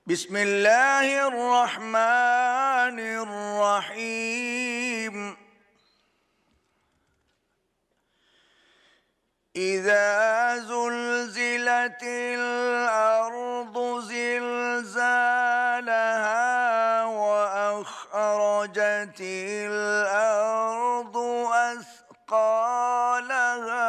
बिस्मिल्लाहिर्रहमानिर्रहीम। इज़ा ज़ुल्ज़िलतिल अर्दु ज़िल्ज़ालहा व अख़रजतिल अर्दु अस्क़ालहा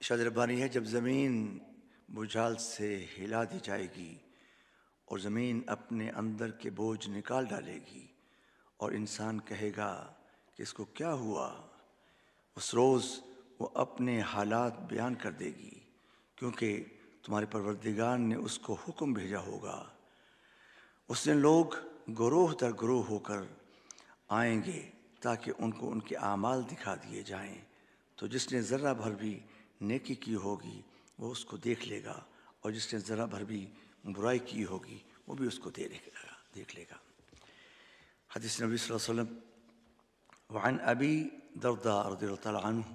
इरशाद रब्बानी है, जब ज़मीन बुझाल से हिला दी जाएगी और ज़मीन अपने अंदर के बोझ निकाल डालेगी और इंसान कहेगा कि इसको क्या हुआ, उस रोज़ वो अपने हालात बयान कर देगी, क्योंकि तुम्हारे परवरदिगार ने उसको हुक्म भेजा होगा। उस दिन लोग गुरोह दर गुरोह होकर आएंगे ताकि उनको उनके आमाल दिखा दिए जाएं, तो जिसने ज़र्रा भर भी नेकी की होगी वो उसको देख लेगा और जिसने ज़रा भर भी बुराई की होगी वो भी उसको देख लेगा। हदीस नबी सल्लल्लाहु अलैहि वसल्लम वअन अबी दरदा रज़ियल्लाहु तआला अन्हु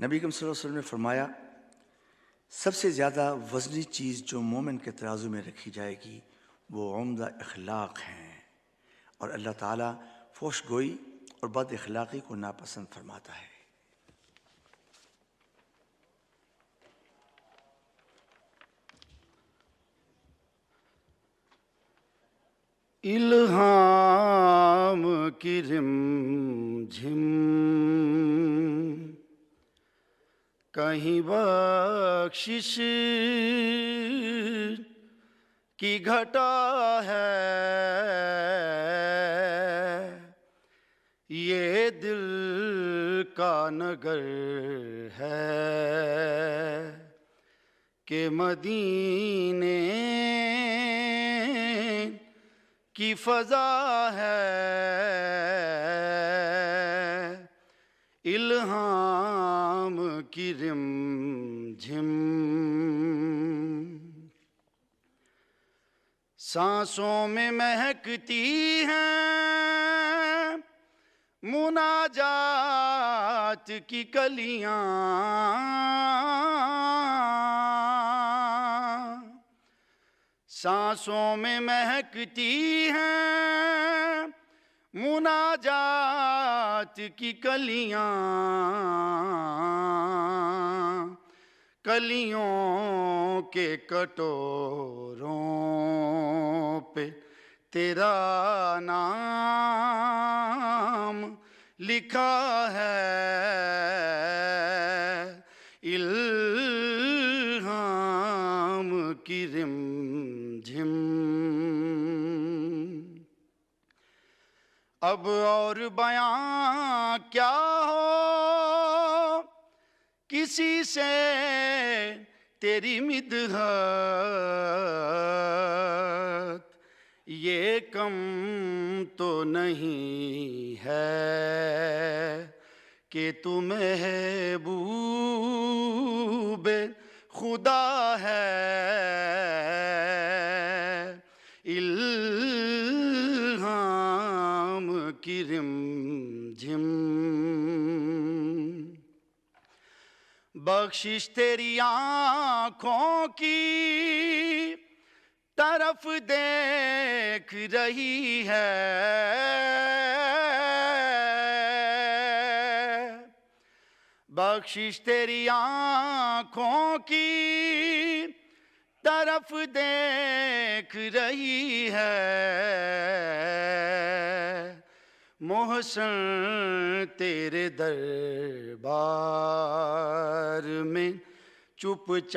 नबी करीम सल्लल्लाहु अलैहि वसल्लम ने फरमाया, सबसे ज़्यादा वज़नी चीज़ जो मोमिन के तराजू में रखी जाएगी वो उम्दा अखलाक हैं, और अल्लाह ताला फोश गोई और बद अखलाक़ी को नापसंद फरमाता है। इल्हाम की रिमझिम कहीं बख्शिश की घटा है, ये दिल का नगर है कि मदीने की फ़ज़ा है। इल्हाम की रिमझिम सांसों में महकती हैं मुनाजात की कलियां, सांसों में महकती हैं मुनाजात की कलियां, कलियों के कटोरों पे तेरा नाम लिखा है। इल्हाम की रिमझिम अब और बयां क्या हो कि किसी से तेरी मिदहत ये कम तो नहीं है कि तू महबूब खुदा है। इल्हाम की रिमझिम बख्शिश तेरी आँखों की तरफ देख रही है। बख्शिश तेरी आँखों की तरफ देख रही है। मोहसन तेरे दरबार में चुपचाप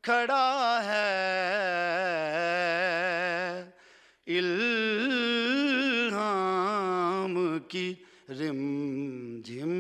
खड़ा है। इल्हाम की रिमझिम।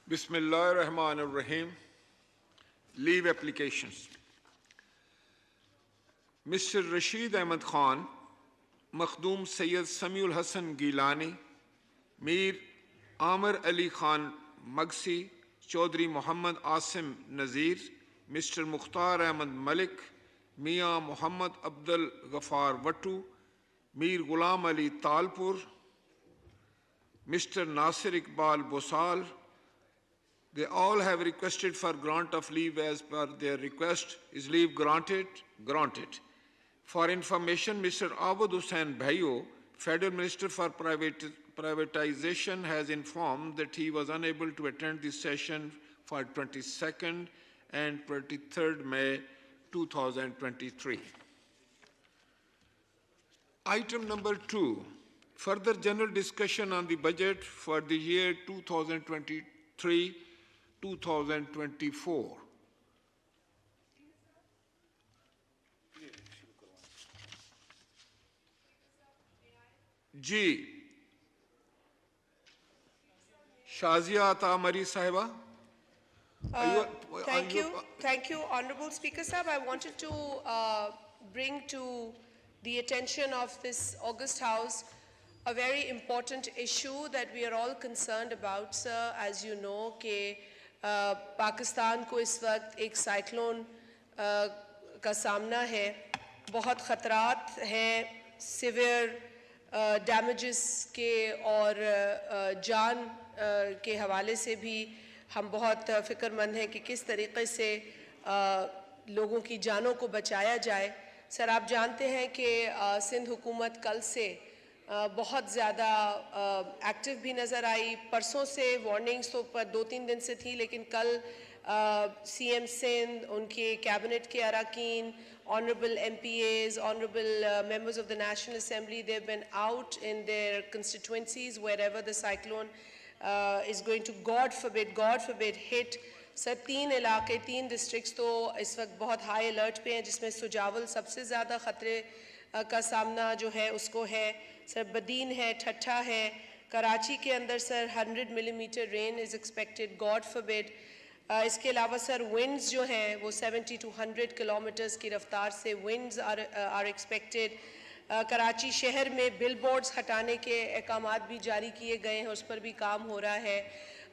Bismillahirrahmanirrahim. Leave applications. Mr. Rashid Ahmed Khan, Makhdum Sayyid Samiul Hassan Gilani, Mir Amir Ali Khan Magsi, Chaudhry Muhammad Asim Nazir, Mr. Mukhtar Ahmed Malik, Mia Muhammad Abdul Ghaffar Wattu, Mir Ghulam Ali Talpur, Mr. Nasir Iqbal Bosal. They all have requested for grant of leave. As per their request, is leave granted? Granted. For information, Mr. Awad Hussain Bhayo, Federal Minister for Privatization, has informed that he was unable to attend this session for 22nd and 23rd May 2023. Item number 2, further general discussion on the budget for the year 2023-2024. G. Shazia Ata Mari Sahiba. Thank you, Honorable Speaker Sahib. I wanted to bring to the attention of this August House a very important issue that we are all concerned about, sir. As you know, कि पाकिस्तान को इस वक्त एक cyclone का सामना है, बहुत ख़तरात हैं, सिवियर डैमेजेस के और जान के हवाले से भी हम बहुत फ़िक्रमंद हैं कि किस तरीक़े से लोगों की जानों को बचाया जाए। सर, आप जानते हैं कि सिंध हुकूमत कल से बहुत ज़्यादा एक्टिव भी नज़र आई। परसों से वार्निंग्स तो पर 2-3 दिन से थी, लेकिन कल CM सिंध, उनके कैबिनेट के अरकान, honorable MPAs, honorable members of the National Assembly, they've been out in their constituencies wherever the cyclone is going to God forbid hit. Sir 3 इलाके 3 डिस्ट्रिक्ट्स तो इस वक्त बहुत हाई अलर्ट पे हैं, जिसमें सुजावल सबसे ज़्यादा ख़तरे का सामना जो है उसको है, सर बदीन है, ठट्ठा है, कराची के अंदर sir 100 millimetre rain is expected, God forbid. इसके अलावा सर विंड्स जो हैं वो 70 to 100 किलोमीटर्स की रफ्तार से विंड्स आर एक्सपेक्टेड। कराची शहर में बिल बोर्ड्स हटाने के अहकामात भी जारी किए गए हैं, उस पर भी काम हो रहा है,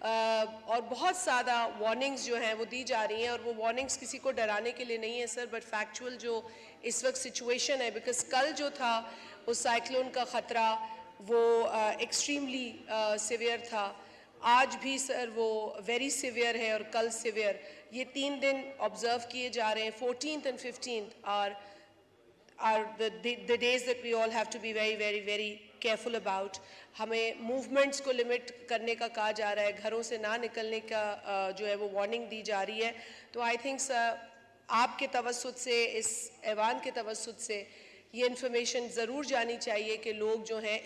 और बहुत ज़्यादा वार्निंग्स जो हैं वो दी जा रही हैं, और वो वार्निंग्स किसी को डराने के लिए नहीं है सर, बट फैक्चुअल जो इस वक्त सिचुएशन है, बिकॉज कल जो था उस साइक्लोन का ख़तरा वो एक्सट्रीमली सिवियर था, आज भी सर वो वेरी सिवियर है और कल सिवियर। ये 3 दिन ऑब्ज़र्व किए जा रहे हैं। 14th and 15th are the days that we all have to be very careful about. हमें मूवमेंट्स को लिमिट करने का कहा जा रहा है, घरों से ना निकलने का जो है वो वार्निंग दी जा रही है। तो आई थिंक सर आपके तवस्सुत से, इस ऐवान के तवस्सुत से ये इन्फॉर्मेशन ज़रूर जानी चाहिए कि लोग जो हैं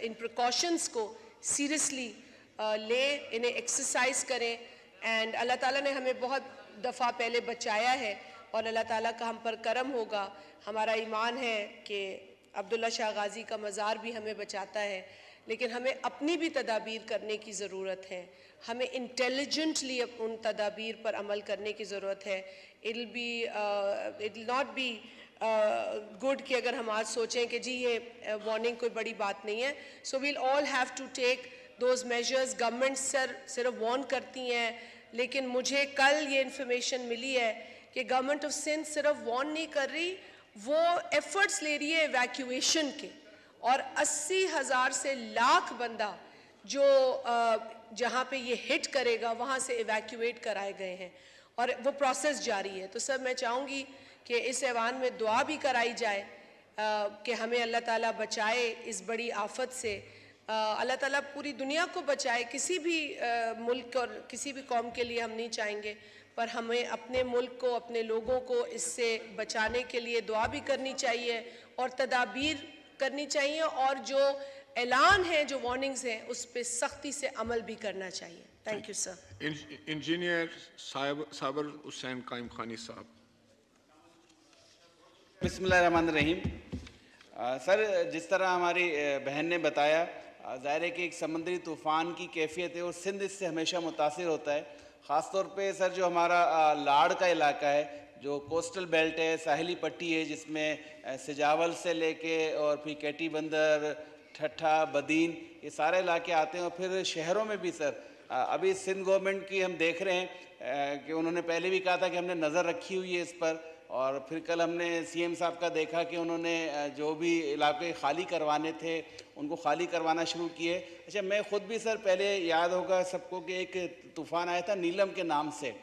इन प्रिकॉशंस को सीरियसली ले, इन्हें एक्सरसाइज करें। एंड अल्लाह ताला ने हमें बहुत दफ़ा पहले बचाया है और अल्लाह ताला का हम पर करम होगा। हमारा ईमान है कि अब्दुल्ला शाह गाजी का मज़ार भी हमें बचाता है, लेकिन हमें अपनी भी तदाबीर करने की ज़रूरत है, हमें इंटेलिजेंटली उन तदाबीर पर अमल करने की ज़रूरत है। It will not be good कि अगर हम आज सोचें कि जी ये वार्निंग कोई बड़ी बात नहीं है। So we'll all have to take those measures. Government सिर्फ वार्न करती हैं, लेकिन मुझे कल ये इन्फॉर्मेशन मिली है कि गवर्नमेंट ऑफ सिंध सिर्फ वार्न नहीं कर रही, वो एफर्ट्स ले रही है इवैक्यूएशन के, और 80,000 से लाख बंदा जो जहाँ पे ये हिट करेगा वहाँ से इवैक्यूएट कराए गए हैं, और वो प्रोसेस जारी है। तो सर मैं चाहूँगी कि इस ऐवान में दुआ भी कराई जाए कि हमें अल्लाह ताला बचाए इस बड़ी आफत से। अल्लाह ताला पूरी दुनिया को बचाए, किसी भी मुल्क और किसी भी कौम के लिए हम नहीं चाहेंगे, पर हमें अपने मुल्क को, अपने लोगों को इससे बचाने के लिए दुआ भी करनी चाहिए और तदाबीर करनी चाहिए, और जो ऐलान है, जो वार्निंग्स हैं, उस पर सख्ती से अमल भी करना चाहिए। Thank you sir. इंजीनियर साबर हुसैन कायम खानी साहब। बिस्मिल्लाहिर्रहमानिर्रहीम। सर, जिस तरह हमारी बहन ने बताया, ज़ाहिर है कि एक समुद्री तूफ़ान की कैफियत है और सिंध इससे हमेशा मुतासिर होता है। ख़ास तौर पे सर जो हमारा लाड़ का इलाका है, जो कोस्टल बेल्ट है, साहिली पट्टी है, जिसमें सिजावल से लेके और फिर कैटी बंदर, ठट्ठा, बदीन, ये सारे इलाके आते हैं, और फिर शहरों में भी सर अभी सिंध गवर्नमेंट की हम देख रहे हैं कि उन्होंने पहले भी कहा था कि हमने नज़र रखी हुई है इस पर, और फिर कल हमने सीएम साहब का देखा कि उन्होंने जो भी इलाके खाली करवाने थे उनको खाली करवाना शुरू किए। अच्छा, मैं ख़ुद भी सर पहले याद होगा सबको कि एक तूफ़ान आया था नीलम के नाम से,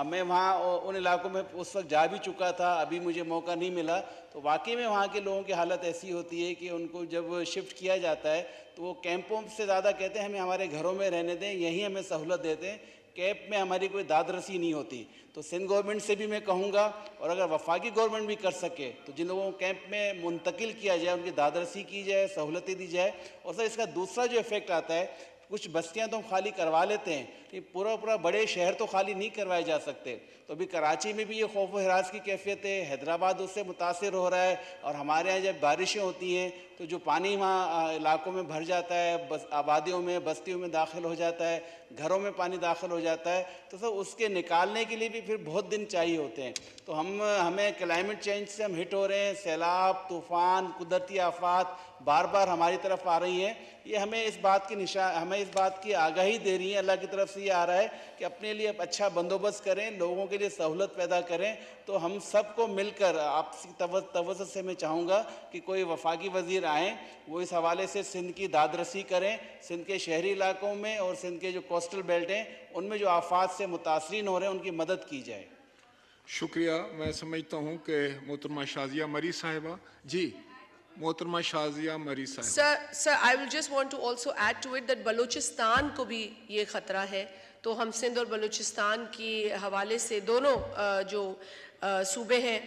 मैं वहाँ उन इलाकों में उस वक्त जा भी चुका था, अभी मुझे मौका नहीं मिला। तो वाकई में वहाँ के लोगों की हालत ऐसी होती है कि उनको जब शिफ्ट किया जाता है तो वो कैंपों से ज़्यादा कहते हैं हमें हमारे घरों में रहने दें, यहीं हमें सहूलत देते हैं, कैंप में हमारी कोई दादरसी नहीं होती। तो सिंध गवर्नमेंट से भी मैं कहूँगा, और अगर वफाकी गवर्नमेंट भी कर सके तो जिन लोगों को कैंप में मुंतकिल किया जाए, उनकी दादरसी की जाए, सहूलतें दी जाए। और सर इसका दूसरा जो इफ़ेक्ट आता है, कुछ बस्तियां तो हम खाली करवा लेते हैं, ये पूरा बड़े शहर तो खाली नहीं करवाए जा सकते। तो अभी कराची में भी ये खौफ व हिरास की कैफियत है, हैदराबाद उससे मुतासिर हो रहा है, और हमारे यहाँ जब बारिशें होती हैं तो जो पानी वहाँ इलाकों में भर जाता है, आबादियों में, बस्तियों में दाखिल हो जाता है, घरों में पानी दाखिल हो जाता है, तो सर उसके निकालने के लिए भी फिर बहुत दिन चाहिए होते हैं। तो हमें क्लाइमेट चेंज से हम हिट हो रहे हैं, सैलाब, तूफ़ान, कुदरती आफात बार बार हमारी तरफ आ रही हैं। ये हमें इस बात की आगाही दे रही है, अल्लाह की तरफ से ये आ रहा है कि अपने लिए अच्छा बंदोबस्त करें, लोगों के लिए सहूलत पैदा करें। तो हम सबको मिलकर आपसी तवज्जुह से मैं चाहूँगा कि कोई वफाकी वज़ीर आएँ, वो इस हवाले से सिंध की दादरसी करें, सिंध के शहरी इलाकों में और सिंध के जो कोस्टल बेल्ट हैं उनमें जो आफात से मुतासरीन हो रहे हैं उनकी मदद की जाए। शुक्रिया। मैं समझता हूँ कि मोहतरमा शाजिया मरी साहिबा जी, मोहतरमा शाजिया मरी साहिबा। Sir I will just want to also add to it that Balochistan को भी ये ख़तरा है। तो हम सिंध और बलूचिस्तान की हवाले से दोनों जो सूबे हैं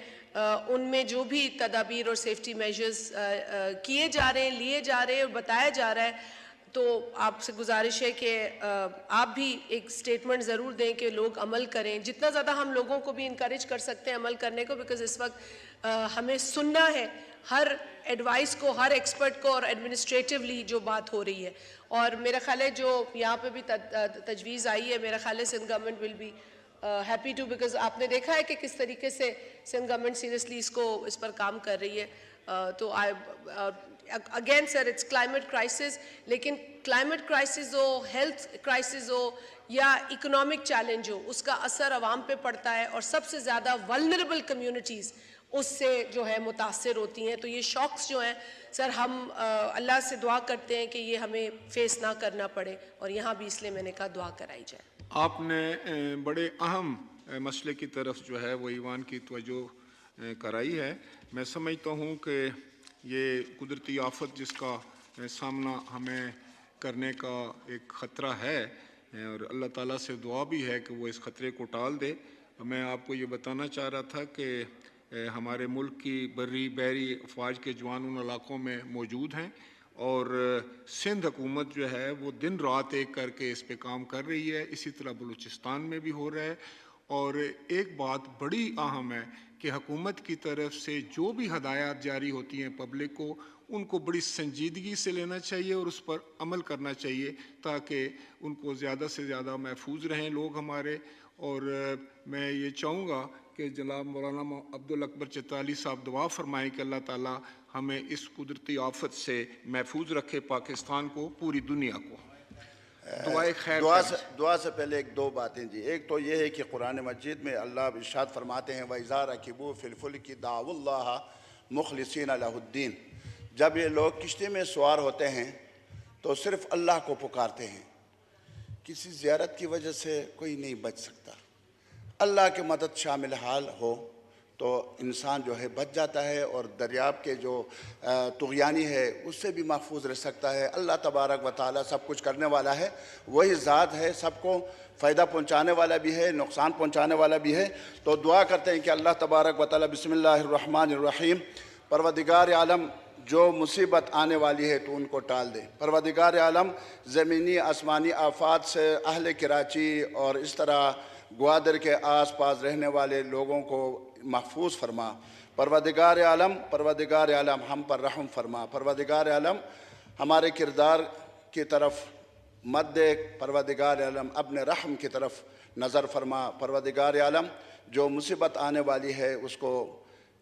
उनमें जो भी तदाबीर और सेफ्टी मेजर्स किए जा रहे हैं, लिए जा रहे हैं और बताया जा रहा है, तो आपसे गुजारिश है कि आप भी एक स्टेटमेंट ज़रूर दें कि लोग अमल करें, जितना ज़्यादा हम लोगों को भी इनकरेज कर सकते हैं अमल करने को, बिकॉज़ इस वक्त हमें सुनना है हर एडवाइस को, हर एक्सपर्ट को, और एडमिनिस्ट्रेटिवली जो बात हो रही है। और मेरा ख्याल है जो यहाँ पे भी तजवीज़ आई है, मेरा ख्याल है Sindh government will be happy to, because आपने देखा है कि किस तरीके से सिंध गवर्नमेंट सीरियसली इस पर काम कर रही है। तो again sir, it's climate crisis, लेकिन क्लाइमेट क्राइसिस हो, हेल्थ क्राइसिस हो या इकोनॉमिक चैलेंज हो, उसका असर अवाम पे पड़ता है और सबसे ज़्यादा वल्नरेबल कम्युनिटीज़ उससे जो है मुतासर होती हैं। तो ये शॉक्स जो हैं सर, हम अल्लाह से दुआ करते हैं कि ये हमें फेस ना करना पड़े, और यहाँ भी इसलिए मैंने कहा दुआ कराई जाए। आपने बड़े अहम मसले की तरफ जो है वो ईवान की तवज्जो कराई है। मैं समझता हूँ कि ये कुदरती आफत जिसका सामना हमें करने का एक ख़तरा है, और अल्लाह ताला से दुआ भी है कि वो इस ख़तरे को टाल दे। मैं आपको ये बताना चाह रहा था कि हमारे मुल्क की बर्री बहरी अफवाज के जवान उन इलाक़ों में मौजूद हैं, और सिंध हुकूमत जो है वो दिन रात एक करके इस पे काम कर रही है। इसी तरह बलूचिस्तान में भी हो रहा है। और एक बात बड़ी अहम है कि हुकूमत की तरफ से जो भी हदायत जारी होती हैं पब्लिक को, उनको बड़ी संजीदगी से लेना चाहिए और उस पर अमल करना चाहिए, ताकि उनको ज़्यादा से ज़्यादा महफूज रहें लोग हमारे। और मैं ये चाहूँगा कि जनाब मौलाना अब्दुल अकबर चित्राली साहब दुआ फरमाएँ कि अल्लाह ताला हमें इस कुदरती आफत से महफूज रखे, पाकिस्तान को, पूरी दुनिया को। दुआ से पहले एक दो बातें जी। एक तो ये है कि कुरान मजीद में अल्लाह इरशाद फरमाते हैं वइज़ा रकिबू फिल फुल्की दाउल्लाह मुखलिसीन लहुद्दीन, जब ये लोग किश्ती में सवार होते हैं तो सिर्फ अल्लाह को पुकारते हैं। किसी ज़ियारत की वजह से कोई नहीं बच सकता। अल्लाह की मदद शामिल हाल हो तो इंसान जो है बच जाता है, और दरियाब के जो तुग़यानी है उससे भी महफूज रह सकता है। अल्लाह तबारक व तआला सब कुछ करने वाला है, वही ज़ात है, सबको फ़ायदा पहुँचाने वाला भी है, नुकसान पहुँचाने वाला भी है। तो दुआ करते हैं कि अल्लाह तबारक व तआला बिस्मिल्लाहिर्रहमानिर्रहीम, परवदिगार आलम जो मुसीबत आने वाली है तो उनको टाल दे। परवदिगार आलम ज़मीनी आसमानी आफात से अहले कराची और इस तरह ग्वादर के आस पास रहने वाले लोगों को महफूज फरमा। परवदिगार आलम हम पर रहम फरमा। परवदिगार आलम हमारे किरदार की तरफ मत देख, परवदिगार आलम अपने रहम की तरफ नज़र फरमा। परवदिगार आलम जो मुसीबत आने वाली है उसको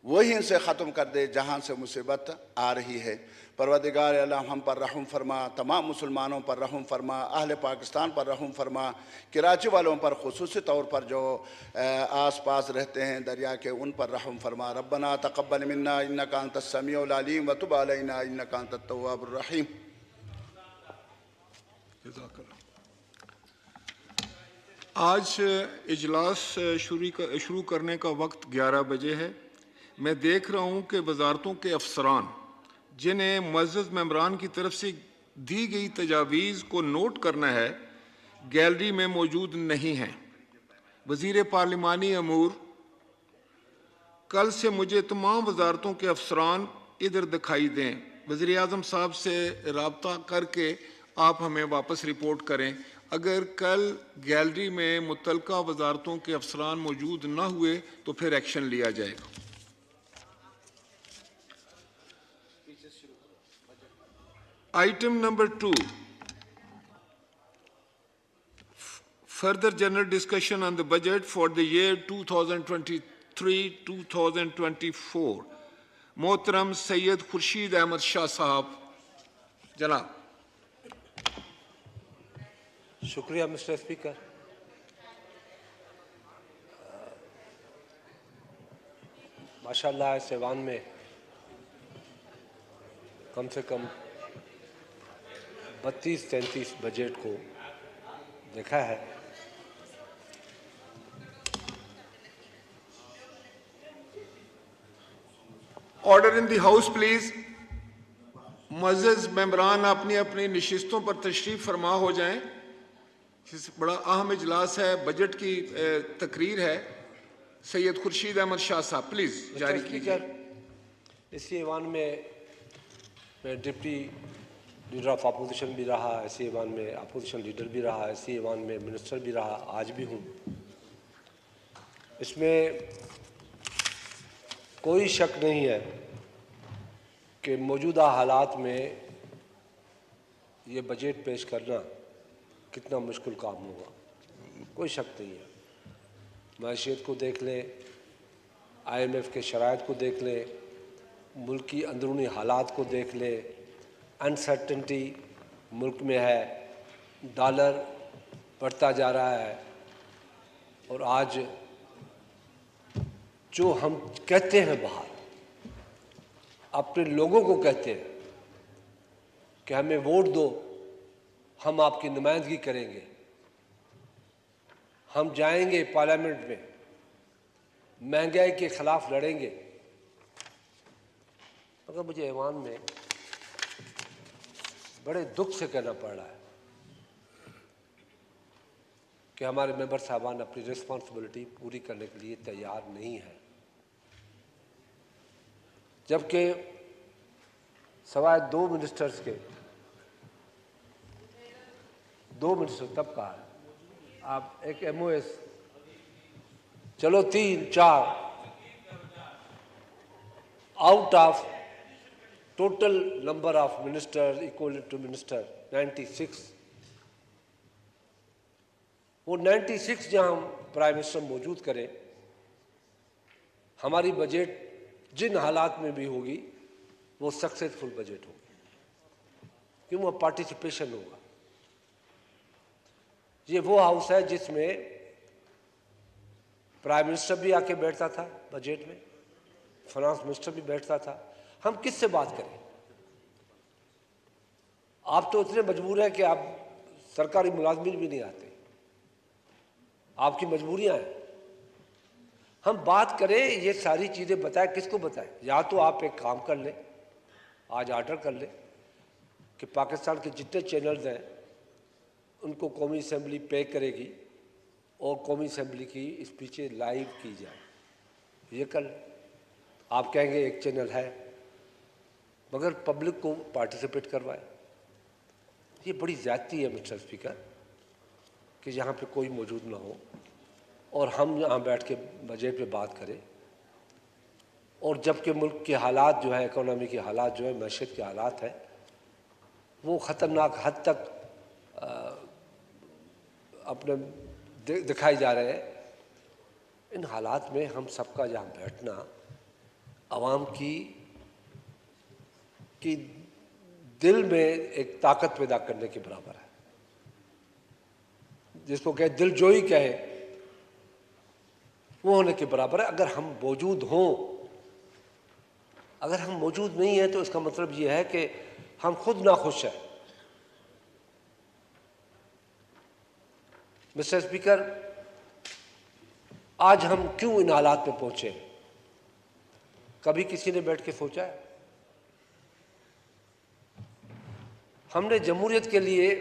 वहीं से ख़त्म कर दे जहाँ से मुसीबत आ रही है। परवदिगार आलम हम पर रहम फरमा, तमाम मुसलमानों पर रहम फरमा, अहले पाकिस्तान पर रहम फरमा, कराची वालों पर ख़ुसूसी तौर पर जो आस पास रहते हैं दरिया के, उन पर रहम फरमा। रब्बना तक़ब्बल मिन्ना इन्नका अंतस समीउल अलीम व तुब अलैना इन्नका अंतत तव्वाबुर रहीम। आज इजलास शुरू करने का वक्त 11 बजे है। मैं देख रहा हूँ कि वजारतों के अफसरान जिन्हें मुअज़्ज़ज़ मेंबरान की तरफ से दी गई तजावीज़ को नोट करना है, गैलरी में मौजूद नहीं हैं। वज़ीर पार्लिमानी अमूर, कल से मुझे तमाम वजारतों के अफसरान इधर दिखाई दें। वज़ीर आज़म साहब से रब्ता करके आप हमें वापस रिपोर्ट करें। अगर कल गैलरी में मुतल्लिका वजारतों के अफसरान मौजूद न हुए तो फिर एक्शन लिया जाएगा। Item number 2, further general discussion on the budget for the year 2023-2024. Mohtaram Sayyid Khurshid Ahmad Shah Sahab, Janab. शुक्रिया मिस्टर स्पीकर। माशाल्लाह इस ऐवान में कम से कम 32-33 बजट को देखा है। Order in the house please. मुअज़्ज़ज़ मेंबरान अपनी अपनी नशिस्तों पर तशरीफ फरमा हो जाएं। बड़ा अहम इजलास है, बजट की तकरीर है। सैयद खुर्शीद अहमद शाह साहब प्लीज जारी कीजिए। इस ईवान में मैं डिप्टी लीडर ऑफ अपोजिशन भी रहा, ऐसी ईवान में अपोजिशन लीडर भी रहा, ऐसी ईवान में मिनिस्टर भी रहा, आज भी हूँ। इसमें कोई शक नहीं है कि मौजूदा हालात में ये बजट पेश करना कितना मुश्किल काम होगा, कोई शक नहीं है। मैशियत को देख लें, IMF के शराइत को देख लें, मुल्क की अंदरूनी हालात को देख लें, अनसर्टेनिटी मुल्क में है, डॉलर बढ़ता जा रहा है, और आज जो हम कहते हैं बाहर अपने लोगों को कहते हैं कि हमें वोट दो, हम आपकी नुमाइंदगी करेंगे, हम जाएंगे पार्लियामेंट में, महंगाई के खिलाफ लड़ेंगे, मगर मुझे ऐवान में बड़े दुख से कहना पड़ रहा है कि हमारे मेंबर साहबान अपनी रिस्पॉन्सिबिलिटी पूरी करने के लिए तैयार नहीं है। जबकि सवाए 2 मिनिस्टर्स के 2 मिनिस्टर तब कहा है, आप एक MOS, चलो 3-4 out of total number of minister equal to minister 96, वो 96 जहां प्राइम मिनिस्टर मौजूद करें, हमारी बजट जिन हालात में भी होगी वो सक्सेसफुल बजट होगी, क्यों? वो पार्टिसिपेशन होगा। ये वो हाउस है जिसमें प्राइम मिनिस्टर भी आके बैठता था बजट में, फाइनेंस मिनिस्टर भी बैठता था। हम किससे बात करें? आप तो इतने मजबूर हैं कि आप सरकारी मुलाजमीन भी नहीं आते, आपकी मजबूरियां हैं। हम बात करें, ये सारी चीज़ें बताएं, किसको बताएं? या तो आप एक काम कर लें, आज ऑर्डर कर लें कि पाकिस्तान के जितने चैनल्स हैं उनको कौमी असम्बली पे करेगी और कौमी असम्बली की स्पीचें लाइव की जाए, ये कर लें। आप कहेंगे एक चैनल है, मगर पब्लिक को पार्टिसिपेट करवाए। ये बड़ी ज़्यादती है मिस्टर स्पीकर कि यहाँ पे कोई मौजूद ना हो और हम यहाँ बैठ के बजट पे बात करें, और जबकि मुल्क के हालात जो है, इकोनॉमी के हालात जो है, मैशत के हालात हैं, वो ख़तरनाक हद तक अपने दिखाई जा रहे हैं। इन हालात में हम सबका यहाँ बैठना आवाम की दिल में एक ताकत पैदा करने के बराबर है, जिसको कहे दिलजोई कहे, वो होने के बराबर है। अगर हम मौजूद हों, अगर हम मौजूद नहीं हैं तो इसका मतलब ये है कि हम खुद नाखुश हैं। मिस्टर स्पीकर, आज हम क्यों इन हालात में पहुंचे, कभी किसी ने बैठ के सोचा है? हमने जमहूरियत के लिए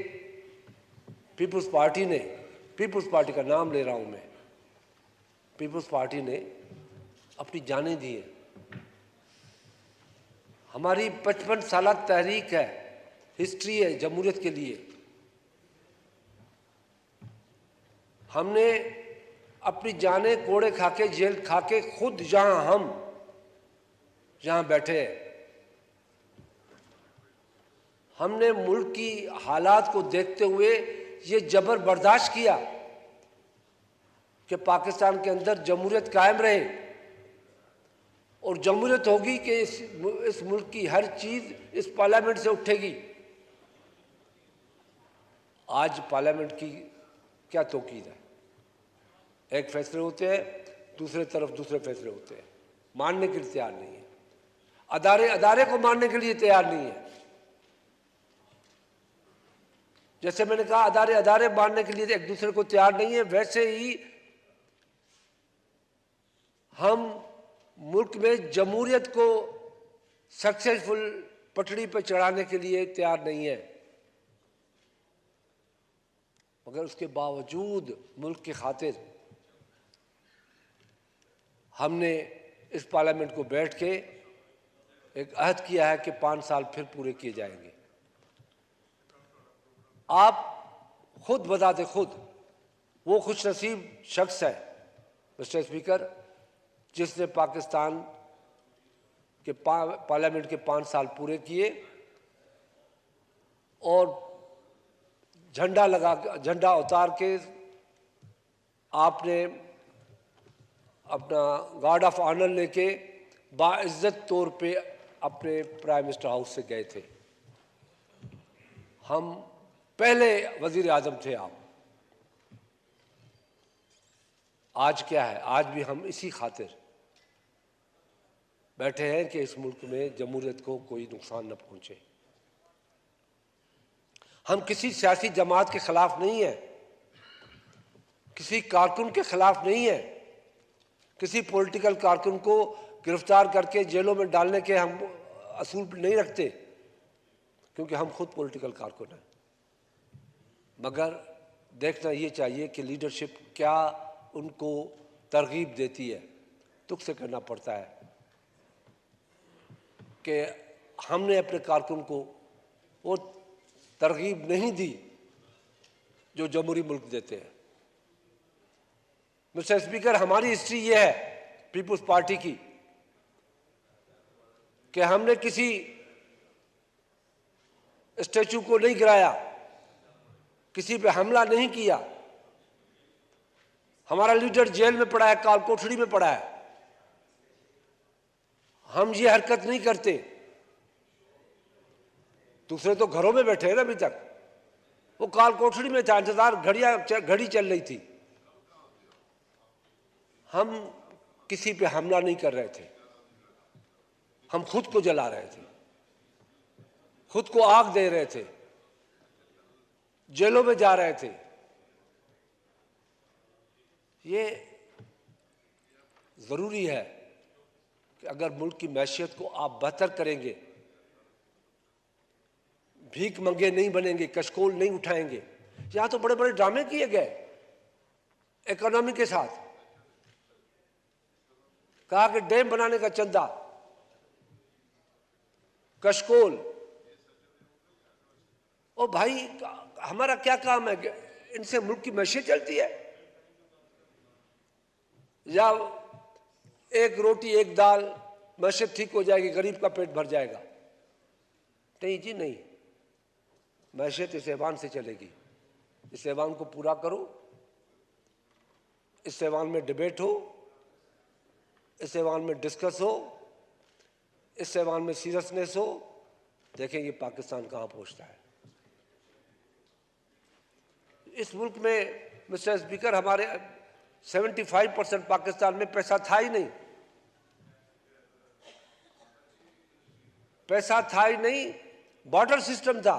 पीपुल्स पार्टी ने, पीपुल्स पार्टी का नाम ले रहा हूं मैं, पीपुल्स पार्टी ने अपनी जानें दी है। हमारी 55 साल तहरीक है, हिस्ट्री है जमहूरियत के लिए। हमने अपनी जानें कोड़े खाके, जेल खाके, खुद जहां बैठे हैं, हमने मुल्क की हालात को देखते हुए ये जबर बर्दाश्त किया कि पाकिस्तान के अंदर जमहूरियत कायम रहे, और जमहूरियत होगी कि इस मुल्क की हर चीज़ इस पार्लियामेंट से उठेगी। आज पार्लियामेंट की क्या तौकीद है? एक फैसले होते हैं, दूसरे तरफ दूसरे फैसले होते हैं, मानने के लिए तैयार नहीं है। अदारे को मानने के लिए तैयार नहीं है। जैसे मैंने कहा, अदारे मानने के लिए एक दूसरे को तैयार नहीं है, वैसे ही हम मुल्क में जमहूरियत को सक्सेसफुल पटड़ी पर चढ़ाने के लिए तैयार नहीं है। मगर उसके बावजूद मुल्क की खातिर हमने इस पार्लियामेंट को बैठ के एक अहद किया है कि 5 साल फिर पूरे किए जाएंगे। आप खुद बताते खुद वो खुश नसीब शख्स है मिस्टर स्पीकर जिसने पाकिस्तान के पार्लियामेंट के 5 साल पूरे किए और झंडा उतार के आपने अपना गार्ड ऑफ ऑनर लेके बाइज्जत तौर पे अपने प्राइम मिनिस्टर हाउस से गए थे। हम पहले वजीर आजम थे आप। आज क्या है? आज भी हम इसी खातिर बैठे हैं कि इस मुल्क में जमहूरियत को कोई नुकसान न पहुंचे। हम किसी सियासी जमात के खिलाफ नहीं है, किसी कारकुन के खिलाफ नहीं है, किसी पॉलिटिकल कारकुन को गिरफ्तार करके जेलों में डालने के हम असूल नहीं रखते, क्योंकि हम खुद पॉलिटिकल कारकुन हैं। मगर देखना ये चाहिए कि लीडरशिप क्या उनको तरगीब देती है। दुख से कहना पड़ता है कि हमने अपने कारकुन को वो तरगीब नहीं दी जो जमहूरी मुल्क देते हैं। मिस्टर स्पीकर, हमारी हिस्ट्री ये है पीपुल्स पार्टी की कि हमने किसी स्टैचू को नहीं गिराया, किसी पे हमला नहीं किया। हमारा लीडर जेल में पड़ा है, काल कोठरी में पड़ा है। हम ये हरकत नहीं करते। दूसरे तो घरों में बैठे हैं ना अभी तक, वो काल कोठरी में था, इंतजार घड़ी चल रही थी। हम किसी पे हमला नहीं कर रहे थे, हम खुद को जला रहे थे, खुद को आग दे रहे थे, जेलों में जा रहे थे। ये जरूरी है कि अगर मुल्क की मैशियत को आप बेहतर करेंगे, भीख मंगे नहीं बनेंगे, कशकोल नहीं उठाएंगे। यहां तो बड़े बड़े ड्रामे किए गए इकोनॉमी के साथ। कहा कि डैम बनाने का चंदा, कशकोल। ओ भाई, हमारा क्या काम है? इनसे मुल्क की मैशियत चलती है? या एक रोटी एक दाल, मैशियत ठीक हो जाएगी, गरीब का पेट भर जाएगा? नहीं जी, नहीं। मैशियत इस ऐवान से चलेगी। इस ऐवान को पूरा करो, इस ऐवान में डिबेट हो, इस ऐवान में डिस्कस हो, इस ऐवान में सीरियसनेस हो। देखें ये पाकिस्तान कहां पहुंचता है। इस मुल्क में मिस्टर स्पीकर हमारे 75% पाकिस्तान में पैसा था ही नहीं। पैसा था ही नहीं, बॉर्डर सिस्टम था।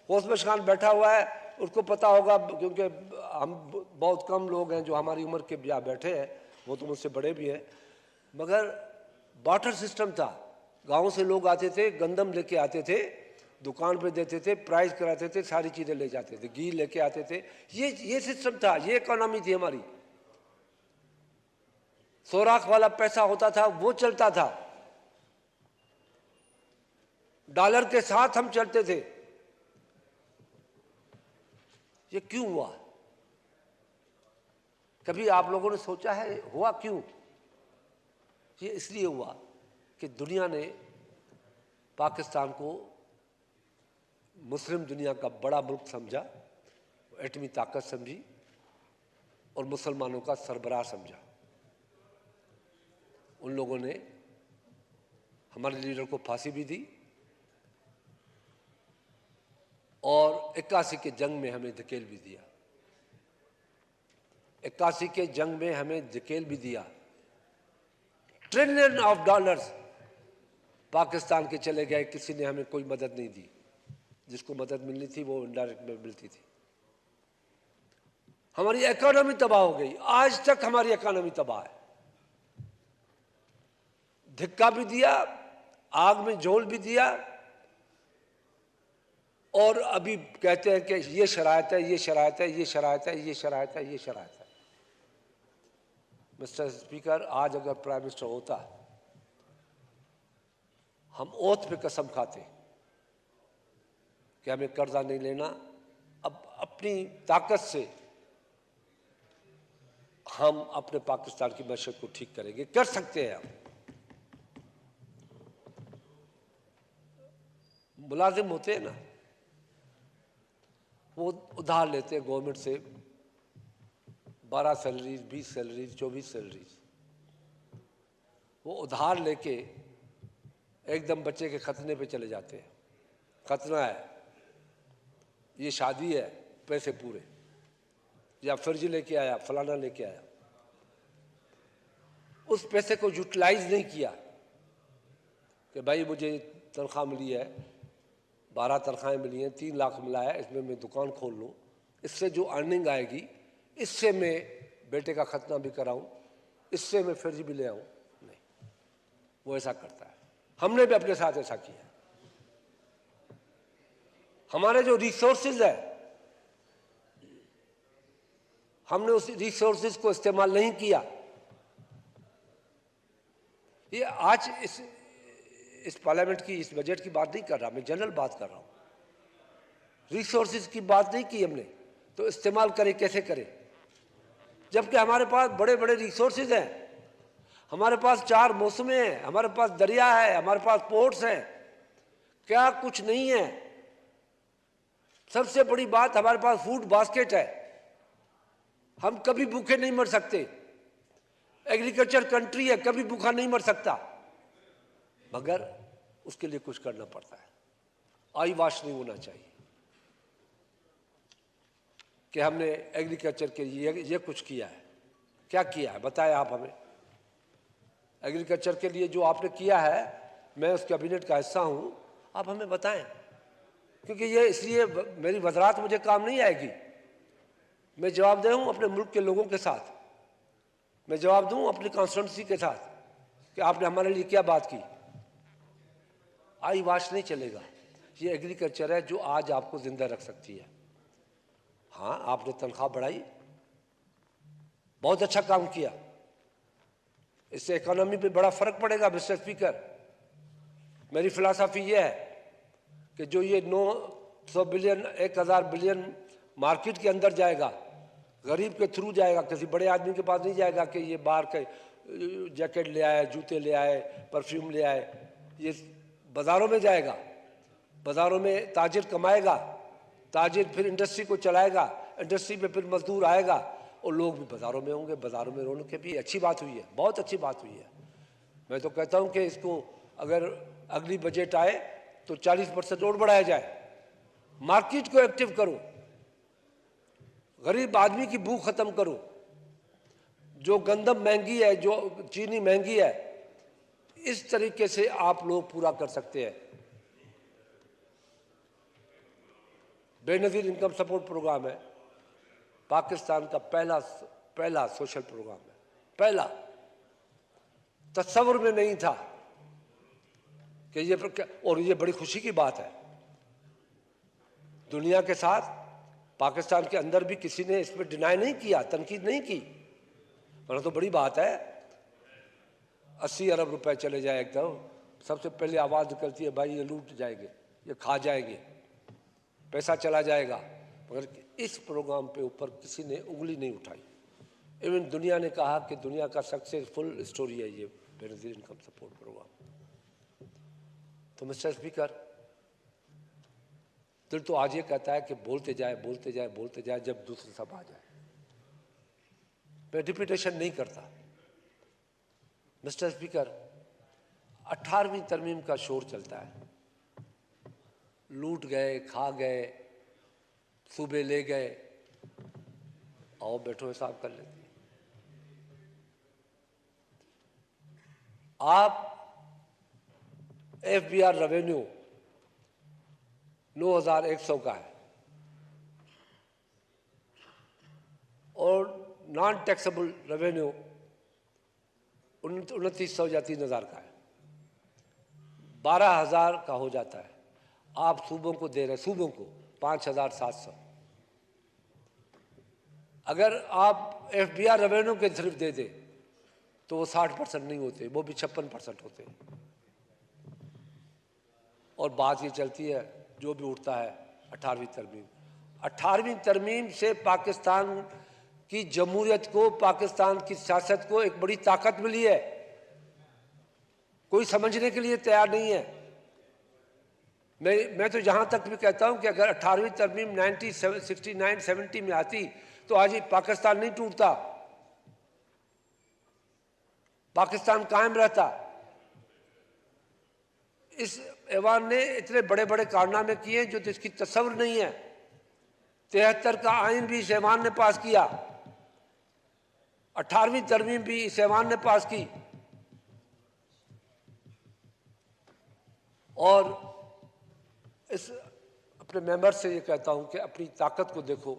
होशमश खान बैठा हुआ है, उसको पता होगा, क्योंकि हम बहुत कम लोग हैं जो हमारी उम्र के यहाँ बैठे हैं, वो तो मुझसे बड़े भी हैं। मगर बॉर्डर सिस्टम था। गाँव से लोग आते थे, गंदम लेके आते थे, दुकान पे देते थे, प्राइस कराते थे, सारी चीज़ें ले जाते थे, घी लेके आते थे। ये सिस्टम था, ये इकोनॉमी थी हमारी। सोराख वाला पैसा होता था, वो चलता था। डॉलर के साथ हम चलते थे। ये क्यों हुआ? कभी आप लोगों ने सोचा है हुआ क्यों? ये इसलिए हुआ कि दुनिया ने पाकिस्तान को मुस्लिम दुनिया का बड़ा मुल्क समझा, एटमी ताकत समझी और मुसलमानों का सरबराह समझा। उन लोगों ने हमारे लीडर को फांसी भी दी और 81 के जंग में हमें धकेल भी दिया। 81 के जंग में हमें धकेल भी दिया। ट्रिलियन ऑफ डॉलर्स पाकिस्तान के चले गए, किसी ने हमें कोई मदद नहीं दी। जिसको मदद मिलनी थी वो इनडायरेक्ट में मिलती थी। हमारी इकोनॉमी तबाह हो गई। आज तक हमारी इकोनॉमी तबाह है। धिक्का भी दिया, आग में झोल भी दिया और अभी कहते हैं कि ये शरायत है, ये शरायत है, ये शरायत है, ये शरायत है, ये शरायत है। मिस्टर स्पीकर, आज अगर प्राइम मिनिस्टर होता, हम ओथ पे कसम खाते कि हमें कर्जा नहीं लेना, अपनी ताकत से हम अपने पाकिस्तान की मैशत को ठीक करेंगे, कर सकते हैं हम। मुलाजिम होते हैं ना, वो उधार लेते हैं गवर्नमेंट से 12 सैलरीज, 20 सैलरीज, 24 सैलरीज। वो उधार लेके एकदम बच्चे के खतने पे चले जाते हैं। खतना है, ये शादी है, पैसे पूरे, या फ्रिज लेके आया, फलाना लेके आया। उस पैसे को यूटिलाइज नहीं किया कि भाई मुझे तनख्वाह मिली है, 12 तनख्वाहें मिली हैं, 3 लाख मिला है, इसमें मैं दुकान खोल लूँ, इससे जो अर्निंग आएगी इससे मैं बेटे का खतना भी कराऊँ, इससे मैं फ्रिज भी ले आऊँ। नहीं, वो ऐसा करता है। हमने भी अपने साथ ऐसा किया। हमारे जो रिसोर्सेज है, हमने उस रिसोर्सेज को इस्तेमाल नहीं किया। ये आज इस पार्लियामेंट की, इस बजट की बात नहीं कर रहा, मैं जनरल बात कर रहा हूँ। रिसोर्सेज की बात नहीं की हमने, तो इस्तेमाल करें, कैसे करें? जबकि हमारे पास बड़े बड़े रिसोर्सेज हैं, हमारे पास 4 मौसमें हैं, हमारे पास दरिया है, हमारे पास पोर्ट्स हैं। क्या कुछ नहीं है? सबसे बड़ी बात, हमारे पास फूड बास्केट है। हम कभी भूखे नहीं मर सकते। एग्रीकल्चर कंट्री है, कभी भूखा नहीं मर सकता, मगर उसके लिए कुछ करना पड़ता है। आई वाश नहीं होना चाहिए कि हमने एग्रीकल्चर के लिए ये कुछ किया है। क्या किया है बताएं आप हमें। एग्रीकल्चर के लिए जो आपने किया है, मैं उस कैबिनेट का हिस्सा हूं, आप हमें बताएं, क्योंकि ये इसलिए मेरी वज़रात मुझे काम नहीं आएगी। मैं जवाबदेह हूं अपने मुल्क के लोगों के साथ, मैं जवाब दूं अपनी कॉन्स्टिट्यूंसी के साथ कि आपने हमारे लिए क्या बात की। आई वाश नहीं चलेगा। ये एग्रीकल्चर है जो आज आपको जिंदा रख सकती है। हाँ, आपने तनख्वाह बढ़ाई, बहुत अच्छा काम किया, इससे इकोनॉमी पे बड़ा फर्क पड़ेगा। मिस्टर स्पीकर, मेरी फिलॉसफी ये है कि जो ये 900 बिलियन 1000 बिलियन मार्केट के अंदर जाएगा, गरीब के थ्रू जाएगा, किसी बड़े आदमी के पास नहीं जाएगा कि ये बाहर के जैकेट ले आए, जूते ले आए, परफ्यूम ले आए। ये बाज़ारों में जाएगा, बाज़ारों में ताजिर कमाएगा, ताजिर फिर इंडस्ट्री को चलाएगा, इंडस्ट्री में फिर मजदूर आएगा और लोग भी बाज़ारों में होंगे। बाज़ारों में रौनक भी अच्छी बात हुई है, बहुत अच्छी बात हुई है। मैं तो कहता हूँ कि इसको अगर अगली बजट आए तो 40% और बढ़ाया जाए। मार्केट को एक्टिव करो, गरीब आदमी की भूख खत्म करो। जो गंदम महंगी है, जो चीनी महंगी है, इस तरीके से आप लोग पूरा कर सकते हैं। बेनज़ीर इनकम सपोर्ट प्रोग्राम है, पाकिस्तान का पहला सोशल प्रोग्राम है। पहला, तस्वुर में नहीं था कि ये, और ये बड़ी खुशी की बात है। दुनिया के साथ पाकिस्तान के अंदर भी किसी ने इसमें डिनाई नहीं किया, तनकीद नहीं की, वरना तो बड़ी बात है 80 अरब रुपए चले जाए एकदम, सबसे पहले आवाज़ निकलती है भाई ये लूट जाएंगे, ये खा जाएंगे, पैसा चला जाएगा। मगर इस प्रोग्राम पे ऊपर किसी ने उंगली नहीं उठाई। इवन दुनिया ने कहा कि दुनिया का सक्सेसफुल स्टोरी है ये बेनज़ीर इनकम सपोर्ट प्रोग्राम। तो मिस्टर स्पीकर, दिल तो आज ये कहता है कि बोलते जाए बोलते जाए बोलते जाए, जब दूसरे सब आ जाए। मैं डिप्यूटेशन नहीं करता। मिस्टर स्पीकर, 18वीं तरमीम का शोर चलता है, लूट गए, खा गए, सूबे ले गए, आओ बैठो हिसाब कर लेते हैं। आप FBR रेवेन्यू 9100 का है और नॉन टैक्सेबल रेवेन्यू 2900 या 3000 का है, 12000 का हो जाता है। आप सूबों को दे रहे, सूबों को 5700। अगर आप FBR रेवेन्यू के सिर्फ दे दे तो वो 60% नहीं होते, वो भी 56% होते हैं। और बात ये चलती है, जो भी उठता है 18वीं तरमीम, 18वीं तरमीम से पाकिस्तान की जमहूरियत को, पाकिस्तान की सियासत को एक बड़ी ताकत मिली है। कोई समझने के लिए तैयार नहीं है। मैं तो जहां तक भी कहता हूं कि अगर 18वीं तरमीम 1969-70 में आती तो आज ये पाकिस्तान नहीं टूटता, पाकिस्तान कायम रहता। इस ऐवान ने इतने बड़े बड़े कारनामे किए जो जिसकी तस्वर नहीं है। 73 का आइन भी इस ऐवान ने पास किया, 18वीं तरमीम भी इस ऐवान ने पास की। और इस अपने मेंबर से ये कहता हूं कि अपनी ताकत को देखो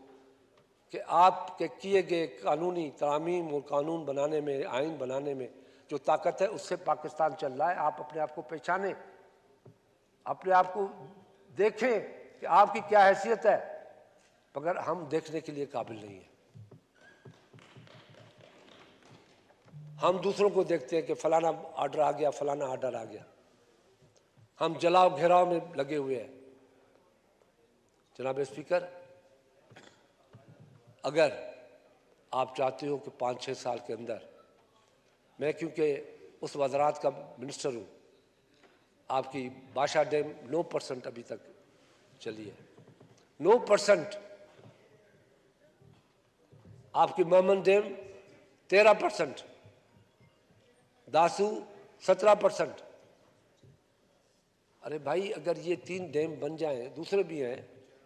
कि आपके किए गए कानूनी तरामीम और कानून बनाने में, आइन बनाने में जो ताकत है उससे पाकिस्तान चल रहा है। आप अपने आप को पहचानें, अपने आप को देखें कि आपकी क्या हैसियत है, मगर हम देखने के लिए काबिल नहीं है। हम दूसरों को देखते हैं कि फलाना आर्डर आ गया, फलाना आर्डर आ गया। हम जलाओ घेराव में लगे हुए हैं। जनाब स्पीकर, अगर आप चाहते हो कि 5-6 साल के अंदर, मैं क्योंकि उस वज़रात का मिनिस्टर हूँ, आपकी बादशाह डैम 9% अभी तक चली है, 9%। आपकी मोहम्मद डैम 13%, दासू 17%। अरे भाई, अगर ये 3 डैम बन जाएं, दूसरे भी हैं,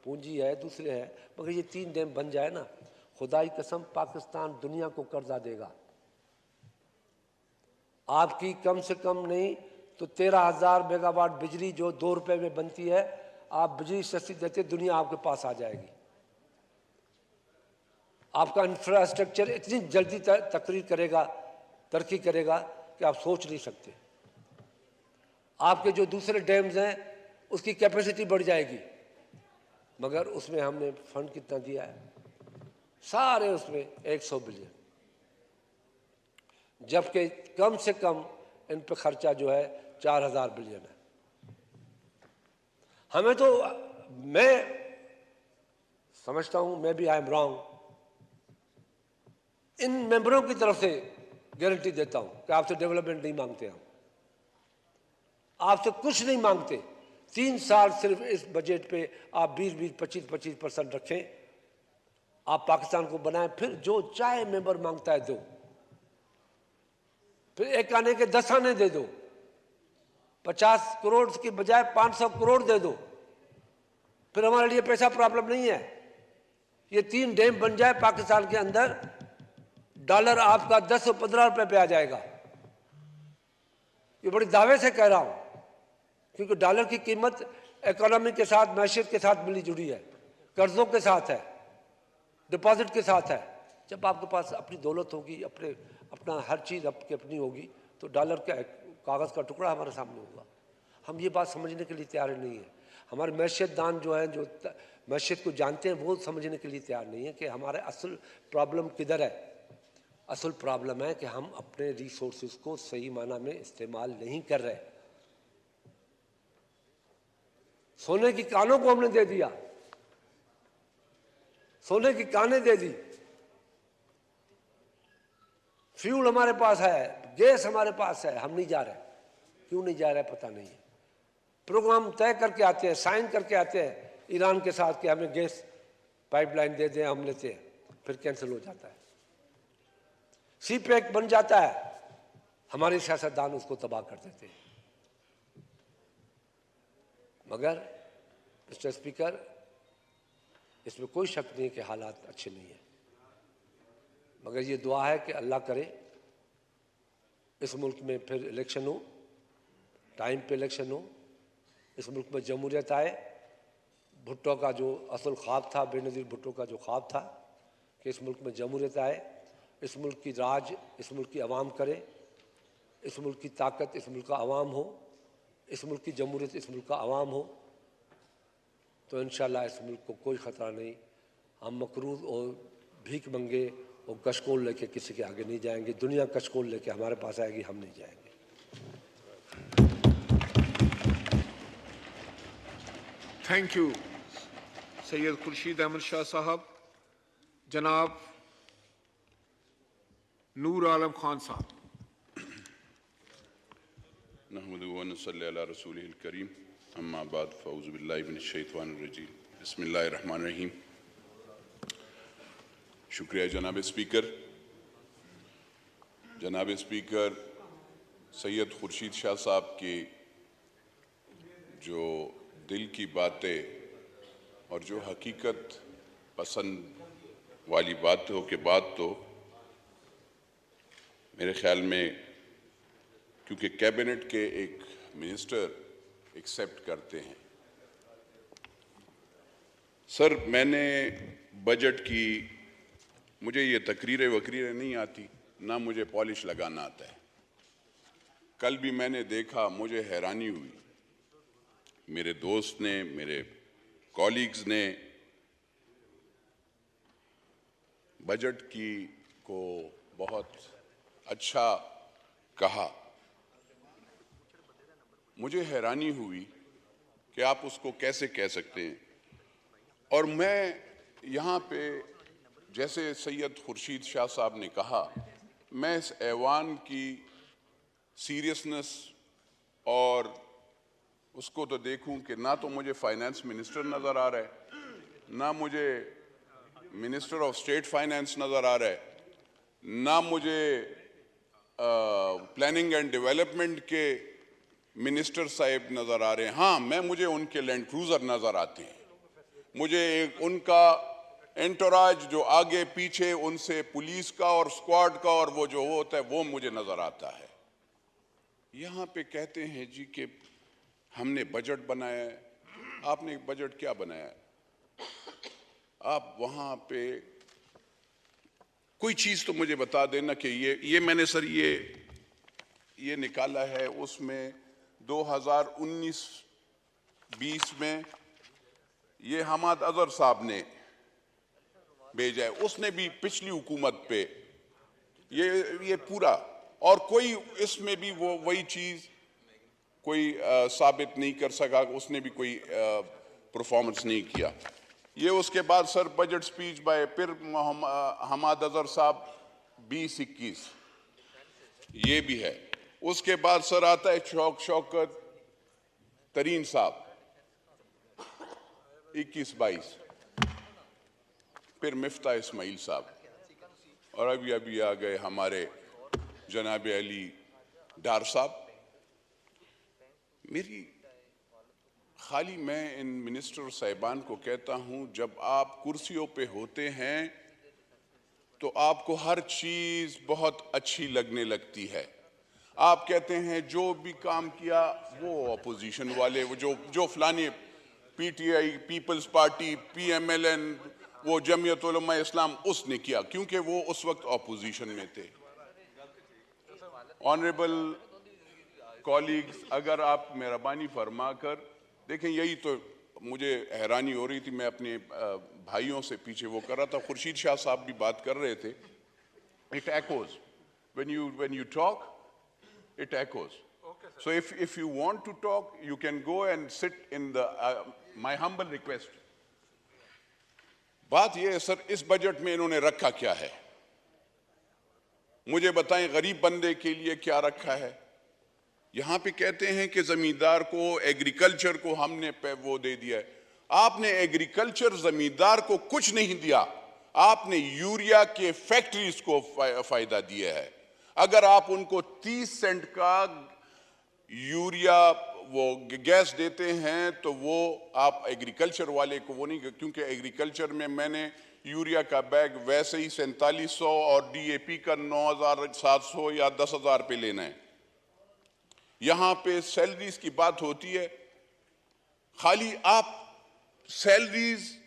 पूंजी है, दूसरे हैं, मगर ये 3 डैम बन जाए ना, खुदाई कसम पाकिस्तान दुनिया को कर्जा देगा। आपकी कम से कम नहीं तो 13,000 मेगावाट बिजली जो 2 रुपए में बनती है, आप बिजली सस्ती देते दुनिया आपके पास आ जाएगी। आपका इंफ्रास्ट्रक्चर इतनी जल्दी तरक्की करेगा कि आप सोच नहीं सकते। आपके जो दूसरे डैम्स हैं उसकी कैपेसिटी बढ़ जाएगी, मगर उसमें हमने फंड कितना दिया है? सारे उसमें 100 बिलियन, जबकि कम से कम इन पे खर्चा जो है 4,000 बिलियन है। हमें तो, मैं समझता हूं, मैं भी आई एम रॉन्ग, इन मेंबरों की तरफ से गारंटी देता हूं कि आपसे डेवलपमेंट नहीं मांगते, हम आपसे कुछ नहीं मांगते। 3 साल सिर्फ इस बजट पे आप 20-20, 25-25% रखें, आप पाकिस्तान को बनाएं, फिर जो चाहे मेंबर मांगता है दो, फिर एक आने के 10 आने दे दो, 50 करोड़ की बजाय 500 करोड़ दे दो, फिर हमारे लिए पैसा प्रॉब्लम नहीं है। ये 3 डैम बन जाए पाकिस्तान के अंदर, डॉलर आपका 10 और 15 रुपए पे आ जाएगा। ये बड़ी दावे से कह रहा हूं, क्योंकि डॉलर की कीमत इकोनॉमी के साथ, मैशियत के साथ मिली जुड़ी है, कर्जों के साथ है, डिपॉजिट के साथ है। जब आपके पास अपनी दौलत होगी, अपना हर चीज़ आपकी अपनी होगी, तो डॉलर का कागज़ का टुकड़ा हमारे सामने होगा। हम ये बात समझने के लिए तैयार नहीं है। हमारे मैशियत दान जो है, जो मैशियत को जानते हैं, वो समझने के लिए तैयार नहीं है कि हमारे असल प्रॉब्लम किधर है। असल प्रॉब्लम है कि हम अपने रिसोर्सेज को सही माना में इस्तेमाल नहीं कर रहे। सोने की कानों को हमने दे दिया, सोने की कानें दे दी। फ्यूल हमारे पास है, गैस हमारे पास है, हम नहीं जा रहे। क्यों नहीं जा रहे पता नहीं है। प्रोग्राम तय करके आते हैं, साइन करके आते हैं ईरान के साथ कि हमें गैस पाइपलाइन दे दें, हम लेते हैं, फिर कैंसिल हो जाता है। सी पैक बन जाता है, हमारे सियासतदान उसको तबाह कर देते हैं। मगर मिस्टर स्पीकर, इसमें कोई शक नहीं कि हालात अच्छे नहीं है, मगर ये दुआ है कि अल्लाह करे इस मुल्क में फिर इलेक्शन हो, टाइम पे इलेक्शन हो, इस मुल्क में जमहूरियत आए। भुट्टो का जो असल ख्वाब था, बेनज़ीर भुट्टो का जो ख्वाब था कि इस मुल्क में जमहूरियत आए, इस मुल्क की राज इस मुल्क की आवाम करे, इस मुल्क की ताकत इस मुल्क का आवाम हो, इस मुल्क की जमहूरियत इस मुल्क का आवाम हो, तो इंशाअल्लाह इस मुल्क को कोई ख़तरा नहीं। हम मकरूज़ और भीख मंगे और कशकोल लेके किसी के आगे नहीं जाएंगे। दुनिया कशकोल लेके हमारे पास आएगी, हम नहीं जाएंगे। Thank you, सैयद खुर्शीद अहमद शाह साहब, जनाब नूर आलम खान साहब। नहमदुहु व नसल्ली अला रसूलिहिल करीम, अम्मा बाद, फ़अऊज़ु बिल्लाहि मिनश शैतानिर रजीम, बिस्मिल्लाहिर रहमानिर रहीम। शुक्रिया जनाब स्पीकर। जनाब स्पीकर, सैयद खुर्शीद शाह साहब की जो दिल की बातें और जो हकीकत पसंद वाली बातों के बाद तो मेरे ख्याल में, क्योंकि कैबिनेट के एक मिनिस्टर एक्सेप्ट करते हैं। सर, मैंने बजट की, मुझे ये तकरीरें वकरीरें नहीं आती, ना मुझे पॉलिश लगाना आता है। कल भी मैंने देखा, मुझे हैरानी हुई, मेरे दोस्त ने, मेरे कॉलीग्स ने बजट की को बहुत अच्छा कहा। मुझे हैरानी हुई कि आप उसको कैसे कह सकते हैं। और मैं यहाँ पे, जैसे सैयद खुर्शीद शाह साहब ने कहा, मैं इस ऐवान की सीरियसनेस और उसको तो देखूं कि ना तो मुझे फाइनेंस मिनिस्टर नज़र आ रहा है, ना मुझे मिनिस्टर ऑफ स्टेट फाइनेंस नज़र आ रहा है, ना मुझे प्लानिंग एंड डेवलपमेंट के मिनिस्टर साहब नज़र आ रहे हैं। हाँ, मुझे उनके लैंड क्रूज़र नज़र आते हैं, मुझे एक उनका एंटोराज जो आगे पीछे उनसे पुलिस का और स्क्वाड का और वो जो होता है वो मुझे नज़र आता है। यहाँ पे कहते हैं जी कि हमने बजट बनाया है। आपने बजट क्या बनाया है? आप वहाँ पे कोई चीज़ तो मुझे बता देना कि ये मैंने सर ये निकाला है, उसमें 2019-20 में ये हमाद अजहर साहब ने भेजा है, उसने भी पिछली हुकूमत पे ये पूरा, और कोई इसमें भी वो वही चीज़ कोई साबित नहीं कर सका, उसने भी कोई परफॉर्मेंस नहीं किया। ये उसके बाद सर बजट स्पीच बाय फिर हमाद अजहर साहब 2021, ये भी है। उसके बाद सर आता है शौकत तरीन साहब 21-22, फिर मिफ्ता इस्माइल साहब, और अभी आ गए हमारे जनाब अली डार साहब। मैं इन मिनिस्टर साहिबान को कहता हूं, जब आप कुर्सियों पे होते हैं तो आपको हर चीज बहुत अच्छी लगने लगती है। आप कहते हैं जो भी काम किया वो अपोजिशन वाले, वो जो फलानी पीटीआई, पीपल्स पार्टी, पीएमएलएन, वो जमीयत उलमा इस्लाम, उसने किया, क्योंकि वो उस वक्त अपोजिशन में थे। ऑनरेबल कॉलीग्स, अगर आप मेहरबानी फरमा कर देखें, यही तो मुझे हैरानी हो रही थी, मैं अपने भाइयों से पीछे वो कर रहा था, खुर्शीद शाह साहब भी बात कर रहे थे। It echoes when you talk, it echoes. So if you want to talk, you can go and sit in the my humble request. बात ये है सर, इस बजट में इन्होंने रखा क्या है? मुझे बताएं, गरीब बंदे के लिए क्या रखा है? यहां पे कहते हैं कि जमींदार को, एग्रीकल्चर को हमने वो दे दिया है। आपने एग्रीकल्चर जमींदार को कुछ नहीं दिया, आपने यूरिया के फैक्ट्रीज को फायदा दिया है। अगर आप उनको 30 सेंट का यूरिया वो गैस देते हैं तो वो आप एग्रीकल्चर वाले को वो नहीं, क्योंकि एग्रीकल्चर में मैंने यूरिया का बैग वैसे ही 4700 और डीएपी का 9700 या 10,000 पे लेना है। यहां पे सैलरीज की बात होती है, खाली आप सैलरीज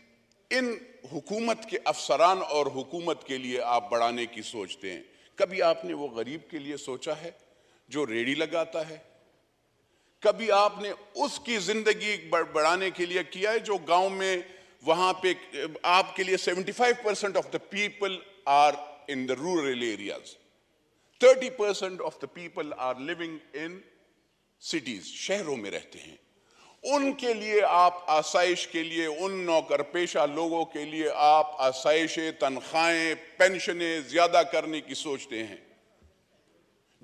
इन हुकूमत के अफसरान और हुकूमत के लिए आप बढ़ाने की सोचते हैं। कभी आपने वो गरीब के लिए सोचा है जो रेडी लगाता है? कभी आपने उसकी जिंदगी बढ़ाने के लिए किया है जो गांव में, वहां पे आपके लिए 75% of the people are in the rural areas, 30% of the people are living in cities, शहरों में रहते हैं। उनके लिए आप आसाइश के लिए, उन नौकर पेशा लोगों के लिए आप आसाइशें, तनख्वाहें, पेंशनें ज्यादा करने की सोचते हैं।